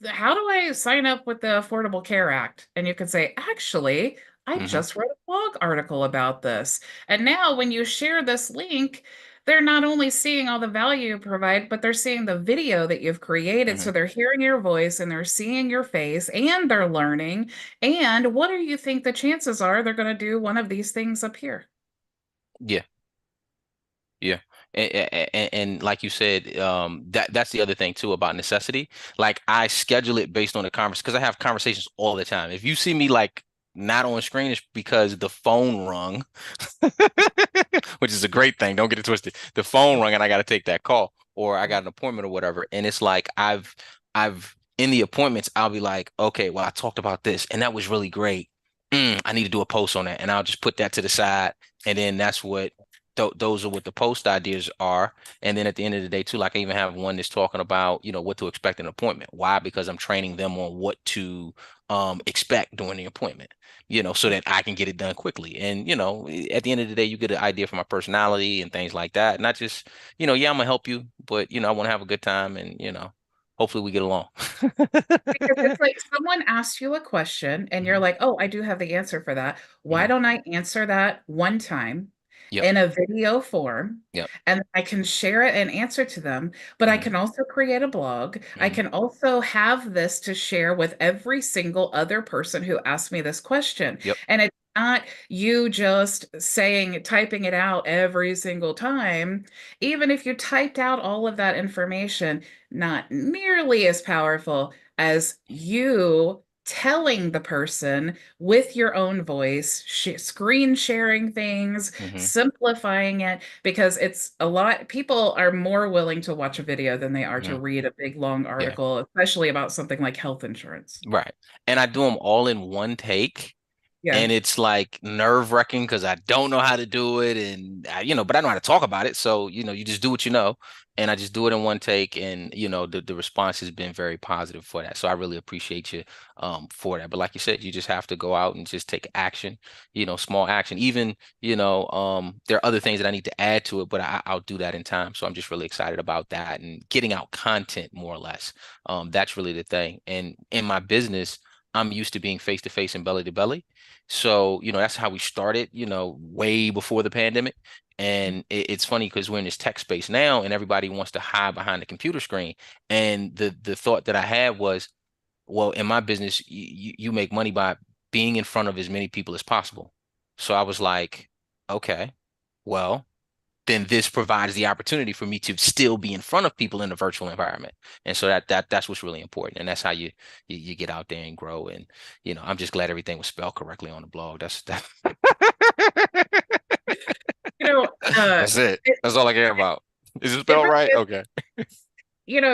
how do I sign up with the Affordable Care Act? And you can say, actually, I Hmm. just wrote a blog article about this. And now when you share this link, they're not only seeing all the value you provide, but they're seeing the video that you've created. So Hmm. they're hearing your voice and they're seeing your face and they're learning. And what do you think the chances are they're going to do one of these things up here? Yeah. Yeah. And like you said, that's the other thing too about necessity. Like, I schedule it based on the conversation because I have conversations all the time. If you see me like not on screen, it's because the phone rung, which is a great thing. Don't get it twisted. The phone rung and I got to take that call. or I got an appointment or whatever. And it's like I've in the appointments, I'll be like, okay, well, I talked about this and that was really great. I need to do a post on that. And I'll just put that to the side. And then that's what those are what the post ideas are. And then at the end of the day, too, like I even have one that's talking about, what to expect in an appointment. Why? Because I'm training them on what to expect during the appointment, so that I can get it done quickly. And, at the end of the day, you get an idea from my personality and things like that. Not just, yeah, I'm gonna help you, but I want to have a good time and, hopefully we get along. Because it's like someone asks you a question and you're like, oh, I do have the answer for that. Why Mhm. don't I answer that one time Yep. in a video form? Yep. And I can share it and answer to them, but I Mhm. can also create a blog. I Mhm. can also have this to share with every single other person who asked me this question. Yep. And it's not you just typing it out every single time. Even if you typed out all of that information, not nearly as powerful as you telling the person with your own voice, screen sharing things, Mhm. simplifying it, because it's a lot. People are more willing to watch a video than they are to Mhm. read a big, long Yeah. article, especially about something like health insurance. Right. And I do them all in one take. Yeah. And it's like nerve-wracking because I don't know how to do it, and but I know how to talk about it. So you just do what you know, and I just do it in one take, and the response has been very positive for that. So I really appreciate you for that. But like you said, you just have to go out and just take action, small action. Even there are other things that I need to add to it, but I'll do that in time. So I'm just really excited about that and getting out content more or less. That's really the thing. And in my business, I'm used to being face to face and belly to belly. So, that's how we started, way before the pandemic. And it's funny because we're in this tech space now and everybody wants to hide behind the computer screen. And the thought that I had was, well, in my business, you make money by being in front of as many people as possible. So I was like, okay, well, then this provides the opportunity for me to still be in front of people in a virtual environment. And so that's what's really important. And that's how you get out there and grow. And I'm just glad everything was spelled correctly on the blog. That's You know, that's it. it, That's all I care about. Is it it spelled really right? is. Okay.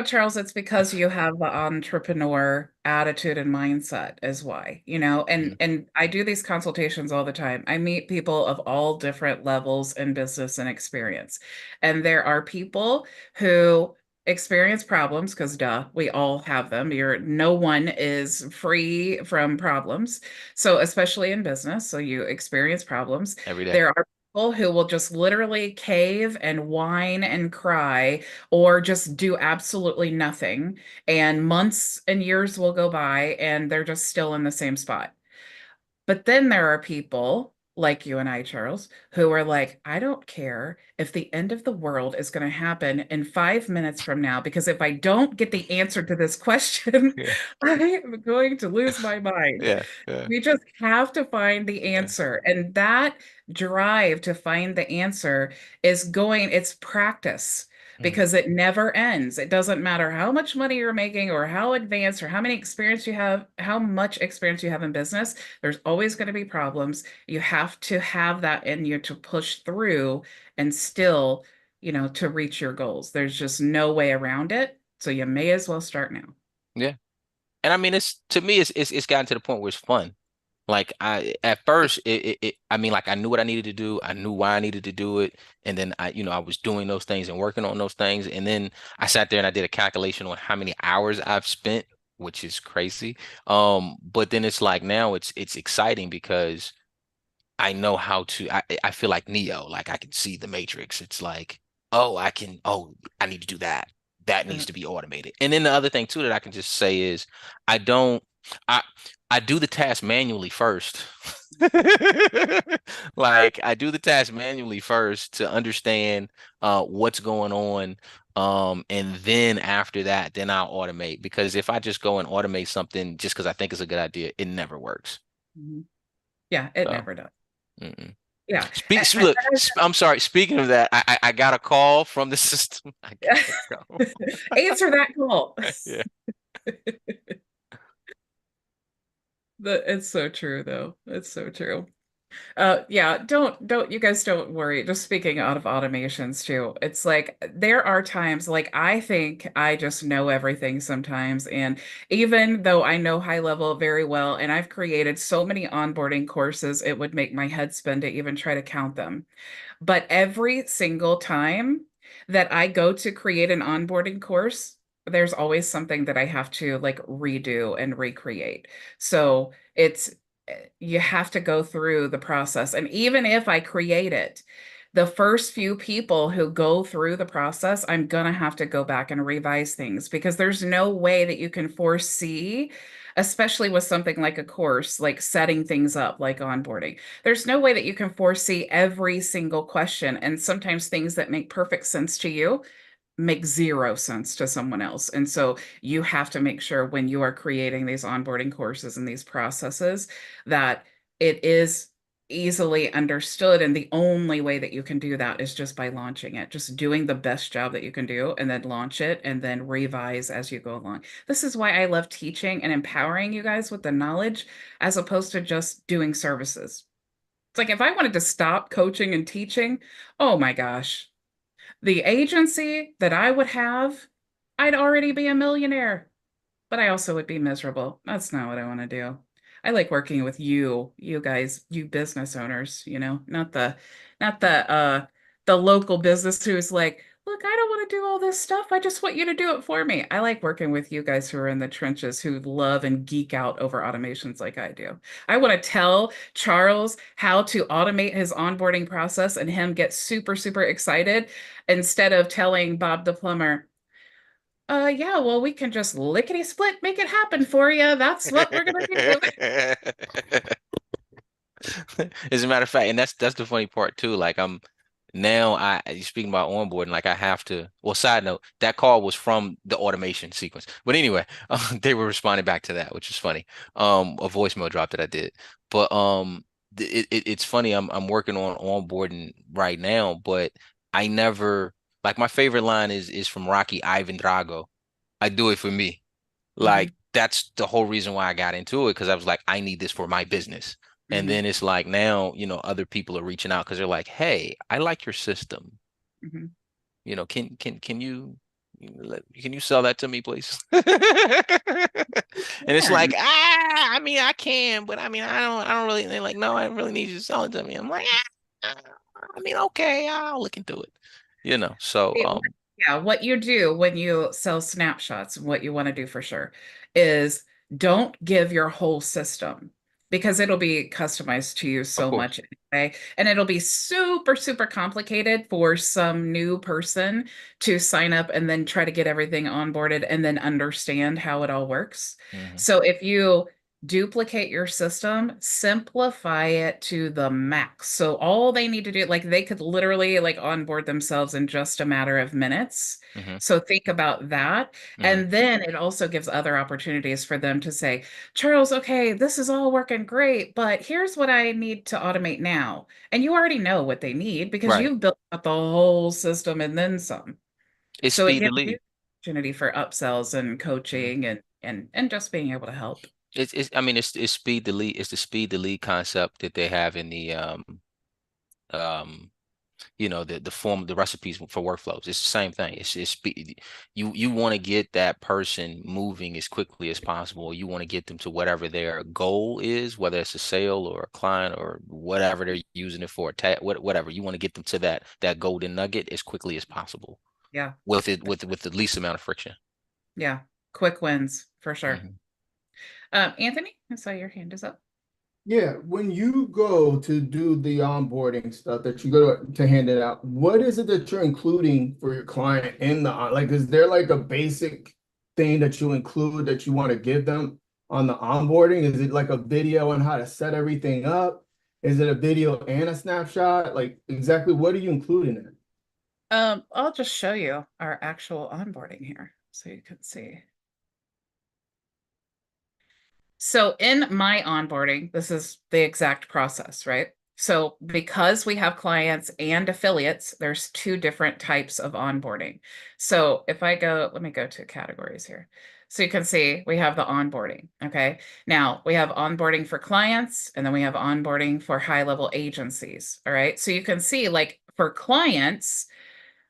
Charles, it's because you have the entrepreneur attitude and mindset is why, and Mhm. and I do these consultations all the time. I meet people of all different levels in business and experience. And there are people who experience problems because duh, we all have them. No one is free from problems. So especially in business, so you experience problems. Every day. There are people who will just literally cave and whine and cry or just do absolutely nothing. And months and years will go by and they're just still in the same spot. But then there are people like you and I, Charles, who are like, I don't care if the end of the world is going to happen in 5 minutes from now, because if I don't get the answer to this question, Yeah. I am going to lose my mind. Yeah. Yeah. We just have to find the Yeah. answer. And that drive to find the answer it's practice Mhm. because it never ends. It doesn't matter how much money you're making or how advanced or how many experience you have, how much experience you have in business. There's always going to be problems. You have to have that in you to push through and still, to reach your goals. There's just no way around it. So you may as well start now. Yeah. And I mean, it's to me, it's gotten to the point where it's fun. Like I at first I mean like I knew what I needed to do. I knew why I needed to do it. And then I was doing those things and working on those things. And then I sat there and I did a calculation on how many hours I've spent, which is crazy. But then it's like now it's exciting because I know how to I feel like Neo, like I can see the matrix. It's like, I need to do that. That Uh, needs to be automated. And then the other thing too that I can just say is I don't I I do the task manually first. Like I do the task manually first to understand what's going on. And then after that, then I'll automate because if I just go and automate something just because I think it's a good idea, it never works. mhm. Yeah, it So. never does. Mm-mm. Yeah. Look, I'm sorry. Speaking of that, I got a call from the system. I gotta go. Answer that call. Yeah. It's so true, though. It's so true. Yeah, don't you guys don't worry. Just speaking out of automations too. It's like there are times like I think I just know everything sometimes. And even though I know high level very well and I've created so many onboarding courses, it would make my head spin to even try to count them. But every single time that I go to create an onboarding course, there's always something that I have to like redo and recreate. So it's you have to go through the process. And even if I create it, the first few people who go through the process, I'm gonna have to go back and revise things because there's no way that you can foresee, especially with something like a course, like setting things up, like onboarding. There's no way that you can foresee every single question. And sometimes things that make perfect sense to you make zero sense to someone else. And so you have to make sure when you are creating these onboarding courses and these processes that it is easily understood. And the only way that you can do that is just by launching it, just doing the best job that you can do and then launch it and then revise as you go along. This is why I love teaching and empowering you guys with the knowledge as opposed to just doing services. It's like if I wanted to stop coaching and teaching, oh my gosh, the agency that I would have, I'd already be a millionaire, but I also would be miserable. That's not what I want to do. I like working with you guys, you business owners, not the local business who's like, look, I don't want to do all this stuff. I just want you to do it for me. I like working with you guys who are in the trenches who love and geek out over automations like I do. I want to tell Charles how to automate his onboarding process and him get super, super excited instead of telling Bob the plumber, yeah, well, we can just lickety split make it happen for you. That's what we're gonna do. As a matter of fact, and that's the funny part too. Like I'm now you speaking about onboarding, like I have to. Well, side note, that call was from the automation sequence. But anyway, they were responding back to that, which is funny. A voicemail drop that I did. But it's funny. I'm working on onboarding right now, but I never like my favorite line is from Rocky Ivan Drago. I do it for me. Mhm, Like that's the whole reason why I got into it because I was like, I need this for my business. And mhm, then it's like now, other people are reaching out because they're like, hey, I like your system. mhm. Can you sell that to me, please? And it's like, Yeah. I mean, I can, but I mean, I don't really. They're like, no, I really need you to sell it to me. I'm like, I mean, okay, I'll look into it. So Yeah, what you do when you sell snapshots, what you want to do for sure is don't give your whole system because it'll be customized to you of so course. much anyway. And it'll be super, super complicated for some new person to sign up and then try to get everything onboarded and then understand how it all works. Hmm. So if you duplicate your system, simplify it to the max. So all they need to do, like they could literally like onboard themselves in just a matter of minutes. Hmm. So think about that. Hmm. And then it also gives other opportunities for them to say, Charles, okay, this is all working great, but here's what I need to automate now. And you already know what they need because Right. you've built out the whole system and then some. It's So it speed to gives you lead. opportunity for upsells and Mhm. coaching and just being able to help. I mean, it's speed to lead. It's the speed to lead concept that they have in the um the recipes for workflows. It's the same thing. It's speed. You want to get that person moving as quickly as possible. You want to get them to whatever their goal is, whether it's a sale or a client or whatever they're using it for, whatever. You want to get them to that golden nugget as quickly as possible Yeah. with the least amount of friction. Yeah, quick wins for sure. Mhm. Anthony, I saw your hand is up. Yeah, when you go to do the onboarding stuff that you go to hand it out, what is it that you're including for your client in like, is there like a basic thing that you include that you want to give them on the onboarding? Is it like a video on how to set everything up? Is it a video and a snapshot? Like exactly what are you including in it? I'll just show you our actual onboarding here so you can see. So in my onboarding, this is the exact process, right? So because we have clients and affiliates, there's two different types of onboarding. So if I go, let me go to categories here. So you can see we have the onboarding. Okay. Now we have onboarding for clients, and then we have onboarding for high-level agencies. All right. So you can see, like, for clients,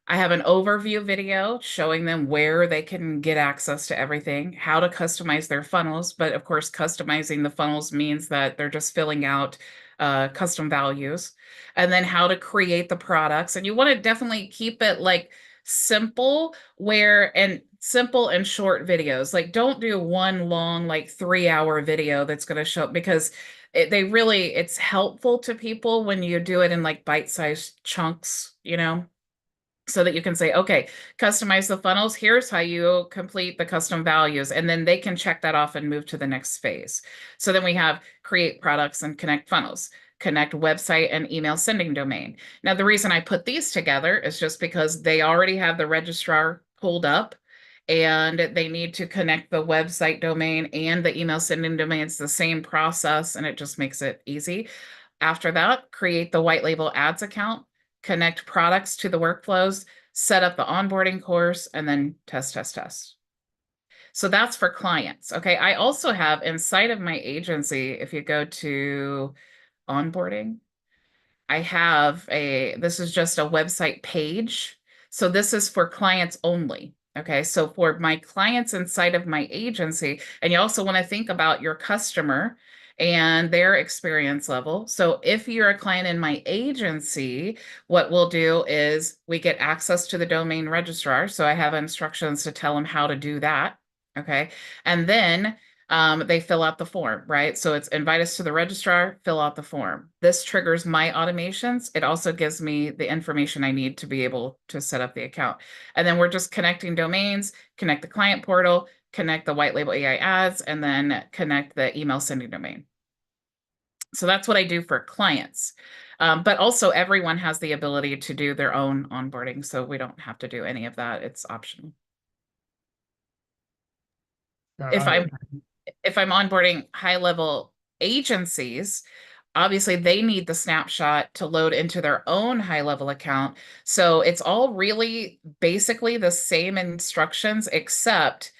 I have an overview video showing them where they can get access to everything, how to customize their funnels. But of course, customizing the funnels means that they're just filling out custom values, and then how to create the products. And you want to definitely keep it like simple, simple and short videos. Like, don't do one long, like 3-hour video that's going to show, because it's helpful to people when you do it in like bite-sized chunks, so that you can say, okay, customize the funnels. Here's how you complete the custom values. And then they can check that off and move to the next phase. So then we have create products and connect funnels, connect website and email sending domain. Now, the reason I put these together is just because they already have the registrar pulled up, and they need to connect the website domain and the email sending domain. It's the same process, and it just makes it easy. After that, create the white label ads account, connect products to the workflows, set up the onboarding course, and then test, test, test. So that's for clients. Okay. I also have inside of my agency, if you go to onboarding, this is just a website page. So this is for clients only. Okay. So for my clients inside of my agency, and you also want to think about your customer and their experience level. So if you're a client in my agency, what we'll do is we get access to the domain registrar. So I have instructions to tell them how to do that. Okay. And then they fill out the form, right? So it's invite us to the registrar, fill out the form. This triggers my automations. It also gives me the information I need to be able to set up the account. And then we're just connecting domains, connect the client portal, connect the white label AI ads, and then connect the email sending domain. So that's what I do for clients. But also everyone has the ability to do their own onboarding. So we don't have to do any of that. It's optional. If I'm onboarding high-level agencies, obviously they need the snapshot to load into their own high-level account. So it's all really basically the same instructions, except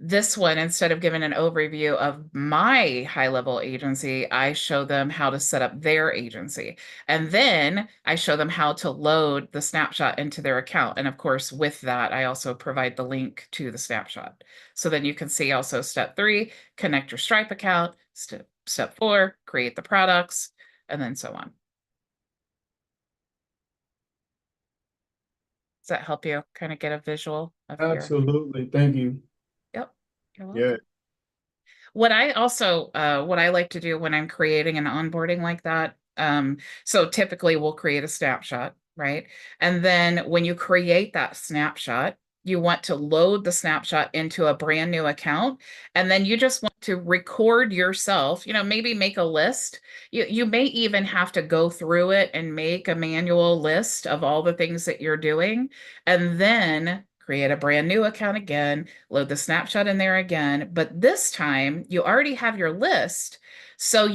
this one, instead of giving an overview of my high-level agency, I show them how to set up their agency. And then I show them how to load the snapshot into their account. And of course, with that, I also provide the link to the snapshot. So then you can see also step 3, connect your Stripe account, step 4, create the products, and then so on. Does that help you kind of get a visual of Absolutely. Thank you. Yep. You're welcome. Yeah. What I like to do when I'm creating an onboarding like that, so typically we'll create a snapshot, right? And then when you create that snapshot, you want to load the snapshot into a brand new account. And then you just want to record yourself, maybe make a list. You may even have to go through it and make a manual list of all the things that you're doing, and then create a brand new account again, load the snapshot in there again. But this time you already have your list. So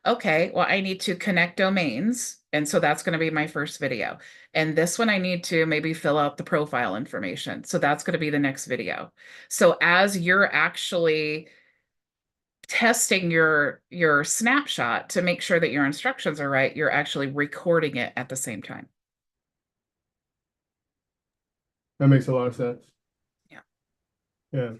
okay, well, I need to connect domains. And so that's going to be my first video. And this one, I need to maybe fill out the profile information. So that's going to be the next video. So as you're actually testing your snapshot to make sure that your instructions are right, you're actually recording it at the same time. That makes a lot of sense. Yeah. Yeah.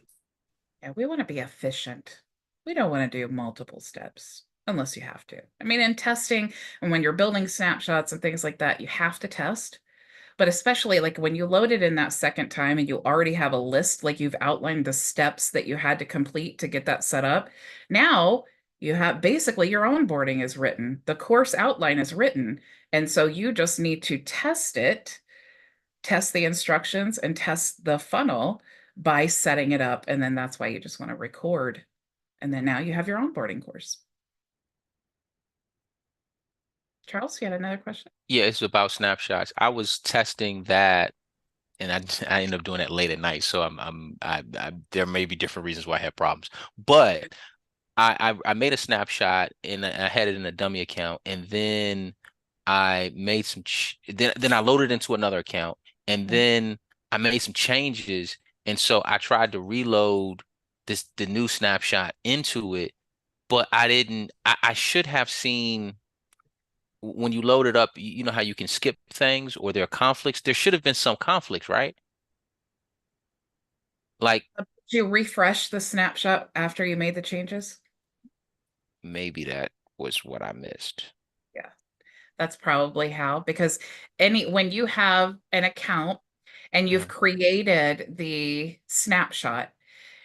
Yeah, we want to be efficient. We don't want to do multiple steps unless you have to. I mean, in testing and when you're building snapshots and things like that, you have to test. But especially like when you load it in that second time and you already have a list, like you've outlined the steps that you had to complete to get that set up. Now you have basically your onboarding is written, the course outline is written. And so you just need to test it, test the instructions, and test the funnel by setting it up. And then that's why you just want to record. And then now you have your onboarding course. Charles, you had another question? Yeah, it's about snapshots. I was testing that, and I ended up doing it late at night. So there may be different reasons why I had problems. But I made a snapshot and I had it in a dummy account, and then I made then I loaded into another account, and then I made some changes, And so I tried to reload the new snapshot into it, but I should have seen when you load it up, you know how you can skip things or there are conflicts. There should have been some conflicts, right? Like Did you refresh the snapshot after you made the changes? maybe that was what I missed. Yeah, that's probably how, because when you have an account and you've created the snapshot,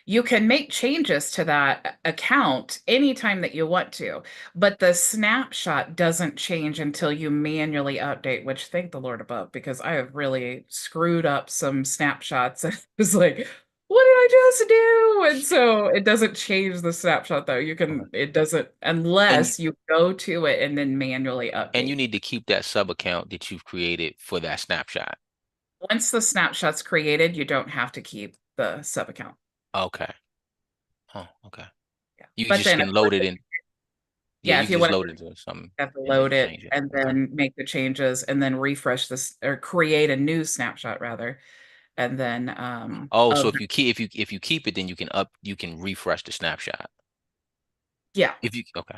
you can make changes to that account anytime that you want to, but the snapshot doesn't change until you manually update, which thank the Lord above, because I have really screwed up some snapshots. It was like, what did I just do? And so it doesn't change the snapshot though. It doesn't, And unless you go to it and then manually and you update. need to keep that sub account that you've created for that snapshot. Once the snapshot's created, you don't have to keep the sub account. Okay. Oh, okay. Yeah. You But just then, can load it in. Yeah, yeah, you if can you just want load it into something have to and then load it change it. and Okay. then make the changes and then refresh this or create a new snapshot rather. And then Oh, so if you keep it, then you can refresh the snapshot. yeah. If you okay.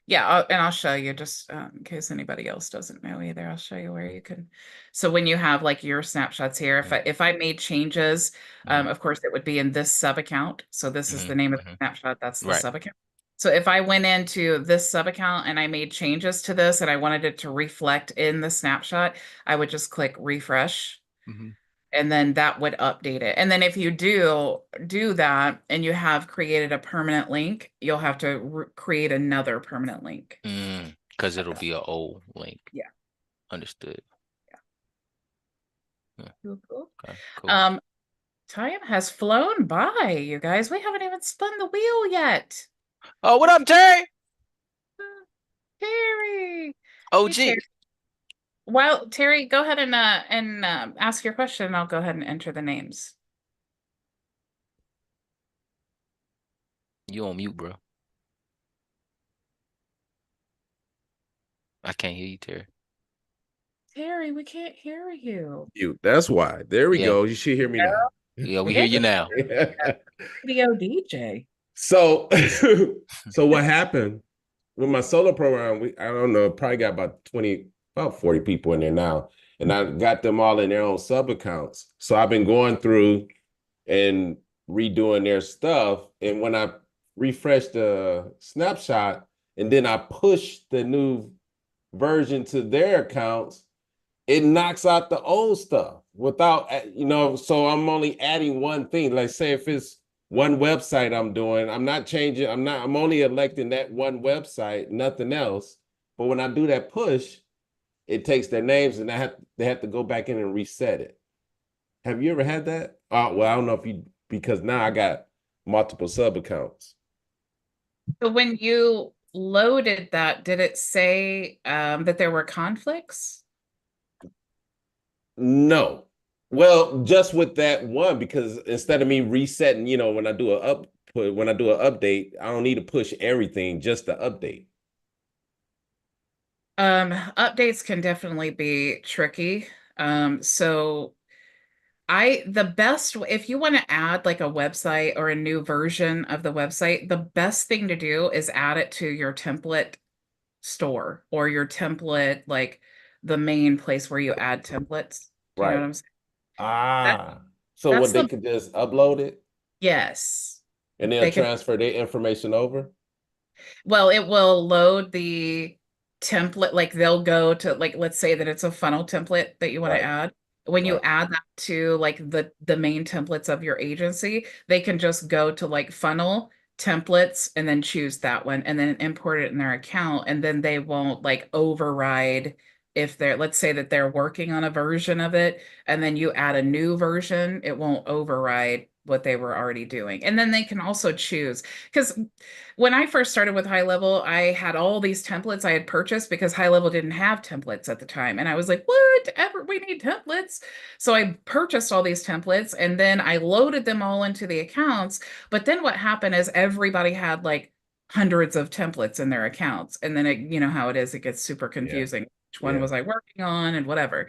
Yeah, and I'll show you just in case anybody else doesn't know either. I'll show you where you can. So when you have like your snapshots here, if I made changes, of course it would be in this sub account. So this is the name of the snapshot. That's the Right. sub account. So if I went into this sub account and I made changes to this and I wanted it to reflect in the snapshot, I would just click refresh. And then that would update it. And then if you do that and you have created a permanent link, you'll have to create another permanent link. Because it'll be an old link. Yeah. Understood. Yeah. Cool. Okay, cool. Time has flown by, you guys. We haven't even spun the wheel yet. Oh, what up, Terry? Terry. OG. Hey, Terry. Well, Terry, go ahead and ask your question. I'll go ahead and enter the names. You on mute, bro. I can't hear you, Terry. Terry, we can't hear you. That's why. There we Yeah. go. You should hear me now. Yeah, we hear you now. Radio DJ. So, so what happened with my solo program? I don't know, probably got about 40 people in there now, and I got them all in their own sub accounts. So I've been going through and redoing their stuff, and when I refresh the snapshot and then I push the new version to their accounts, it knocks out the old stuff without, so I'm only adding one thing. Like say if it's one website I'm doing, I'm not changing, I'm only electing that one website, nothing else. But when I do that push, it takes their names and they have to go back in and reset it. Have you ever had that? Well, I don't know because now I got multiple sub accounts. So when you loaded that, did it say that there were conflicts? No. Well, just with that one, because instead of me resetting, when I do an update, I don't need to push everything, just the update. Updates can definitely be tricky. So if you want to add like a website or a new version of the website, the best thing to do is add it to your template store or your template, like the main place where you add templates. Do you know what I'm saying? So what, they could just upload it? Yes. And they'll transfer their information over? Well, it will load the template, like they'll go to, like, let's say that it's a funnel template that you want to add. When you add that to like the main templates of your agency, they can just go to like funnel templates and then choose that one and then import it in their account. And then they won't like override if let's say that they're working on a version of it and then you add a new version, it won't override what they were already doing. And then they can also choose, because when I first started with HighLevel, I had all these templates I had purchased because HighLevel didn't have templates at the time. And I was like, we need templates. So I purchased all these templates and then I loaded them all into the accounts. But then what happened is everybody had like hundreds of templates in their accounts. And then you know how it is, it gets super confusing. which one was I working on and whatever.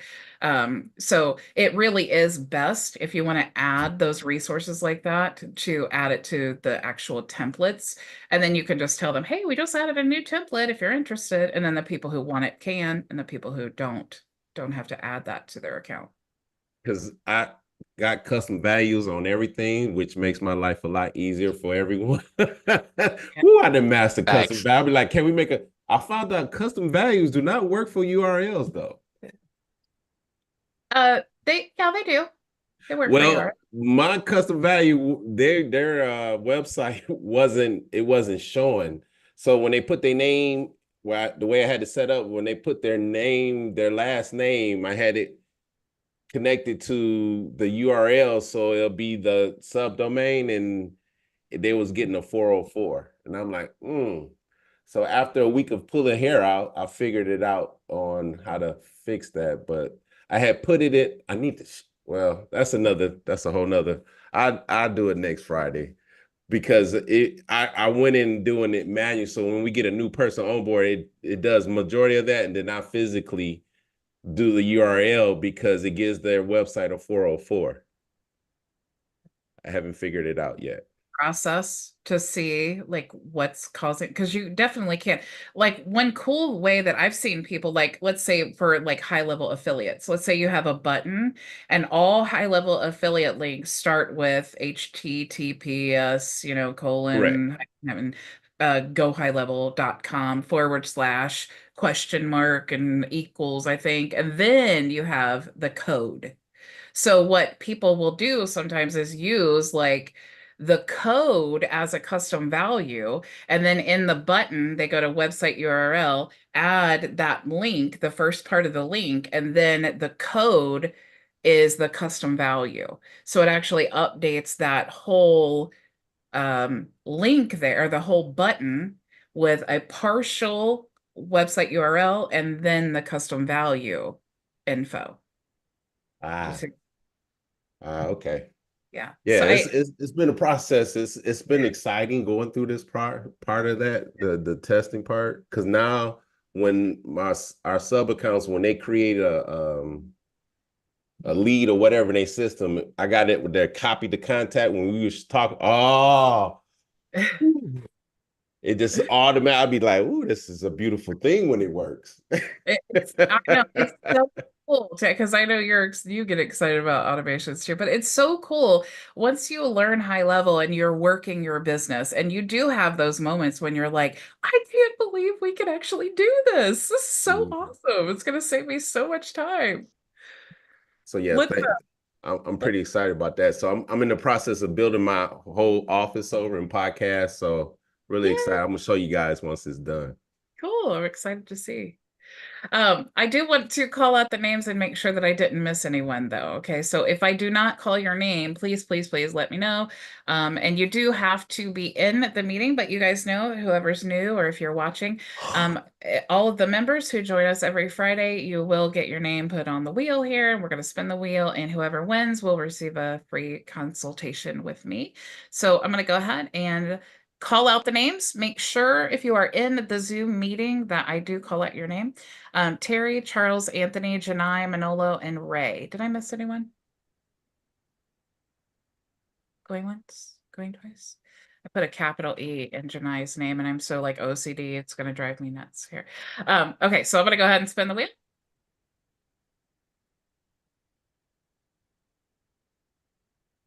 So it really is best if you want to add those resources like that to add it to the actual templates. And then you can just tell them, hey, we just added a new template if you're interested. And then the people who want it can, and the people who don't have to add that to their account. Because I got custom values on everything, which makes my life a lot easier for everyone. Who I didn't master custom value. I'll be like, can we make a? I found out custom values do not work for URLs though. They do. They work for Well, URL. my custom value, their website wasn't showing. So when they put their name, the way I had it set up, when they put their name, their last name, I had it connected to the URL, so it'll be the subdomain, and they was getting a 404, and I'm like, So after a week of pulling hair out, I figured it out on how to fix that. But I had put it in. I need to. Well, that's a whole nother. I'll do it next Friday because I went in doing it manual. So when we get a new person on board, it does majority of that, and then I physically do the URL because it gives their website a 404. I haven't figured it out yet. Process to see like what's causing, because you definitely can't. Like one cool way that I've seen people, like let's say for like high level affiliates, let's say you have a button and all high level affiliate links start with HTTPS, colon, gohighlevel.com /? And equals, I think, and then you have the code. So what people will do sometimes is use like the code as a custom value, and then in the button they go to website URL, add that link, the first part of the link, and then the code is the custom value. So it actually updates that whole link there, the whole button, with a partial website URL and then the custom value info. Okay. Yeah. Yeah, So it's been a process. It's been exciting going through this part of that, the testing part. Because now when our sub accounts, when they create a lead or whatever in their system, I got it with their copy to contact when we was talking. Oh, it just automatically, I'd be like, ooh, this is a beautiful thing when it works. I know it's so cool because I know you get excited about automations too, but it's so cool once you learn high level and you're working your business and you do have those moments when you're like, I can't believe we can actually do this. This is so awesome. It's going to save me so much time. So yeah, I'm pretty excited about that. So I'm in the process of building my whole office over in podcast. So really excited. I'm gonna show you guys once it's done. Cool. I'm excited to see. I do want to call out the names and make sure that I didn't miss anyone though. Okay. So if I do not call your name, please, please, please let me know. And you do have to be in the meeting, but you guys know, whoever's new or if you're watching, all of the members who join us every Friday, you will get your name put on the wheel here, and we're going to spin the wheel, and whoever wins will receive a free consultation with me. So I'm going to go ahead and call out the names. Make sure if you are in the Zoom meeting that I do call out your name. Terry, Charles, Anthony, Janai, Manolo, and Ray. Did I miss anyone? Going once, going twice. I put a capital E in Janai's name, and I'm so like OCD, it's going to drive me nuts here. Okay, so I'm going to go ahead and spin the wheel.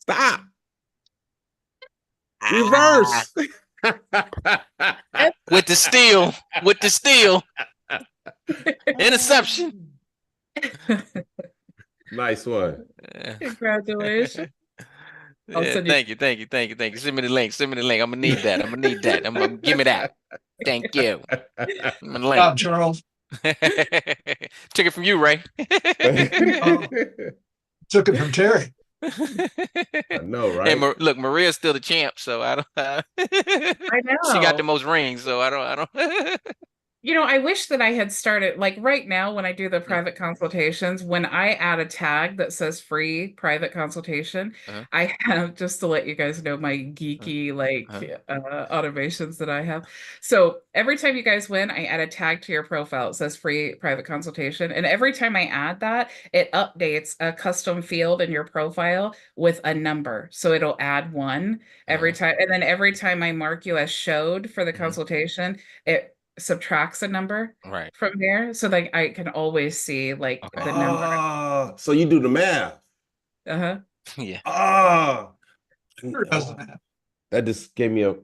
Stop. Reverse. With the steal. Interception. Nice one. Congratulations. Yeah, thank you. Send me the link. I'm gonna need that. Give me that. Thank you. Good job, Charles. Took it from you, Ray. Took it from Terry. I know, right? Hey, look, Maria's still the champ, so I don't. I know. She got the most rings, so I don't. I wish that I had started like right now when I do the private consultations, when I add a tag that says free private consultation, Uh-huh. I have just to let you guys know my geeky automations that I have. So every time you guys win, I add a tag to your profile. It says free private consultation. And every time I add that, it updates a custom field in your profile with a number. So it'll add one every time. And then every time I mark you as showed for the consultation, it subtracts a number Right. from there so that I can always see like Okay. the number. Oh, so you do the math. Uh-huh. Yeah. Oh, Sure does that. that just gave me a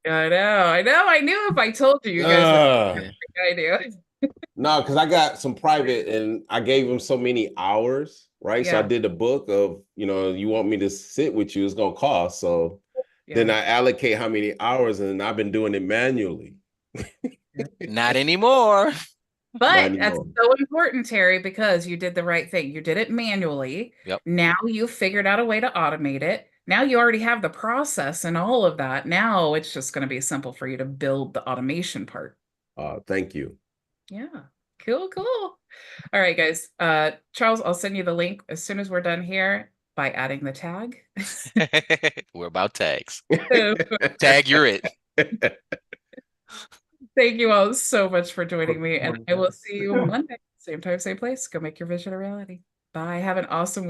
I knew if I told you, you guys would uh, think I do. no, because I got some private and I gave him so many hours, right? So I Yeah. did a book of, you want me to sit with you, it's gonna cost. So then Yeah. I allocate how many hours, and I've been doing it manually. Not anymore. Not But that's anymore. so important, Terry, because you did the right thing. You did it manually. Yep. Now you figured out a way to automate it. Now you already have the process and all of that. Now it's just going to be simple for you to build the automation part. Thank you. Yeah. Cool, cool. All right, guys. Charles, I'll send you the link as soon as we're done here by adding the tag. We're about tags. So, Tag, you're it. thank you all so much for joining me, and I will see you Monday, same time, same place. Go make your vision a reality. Bye. Have an awesome week.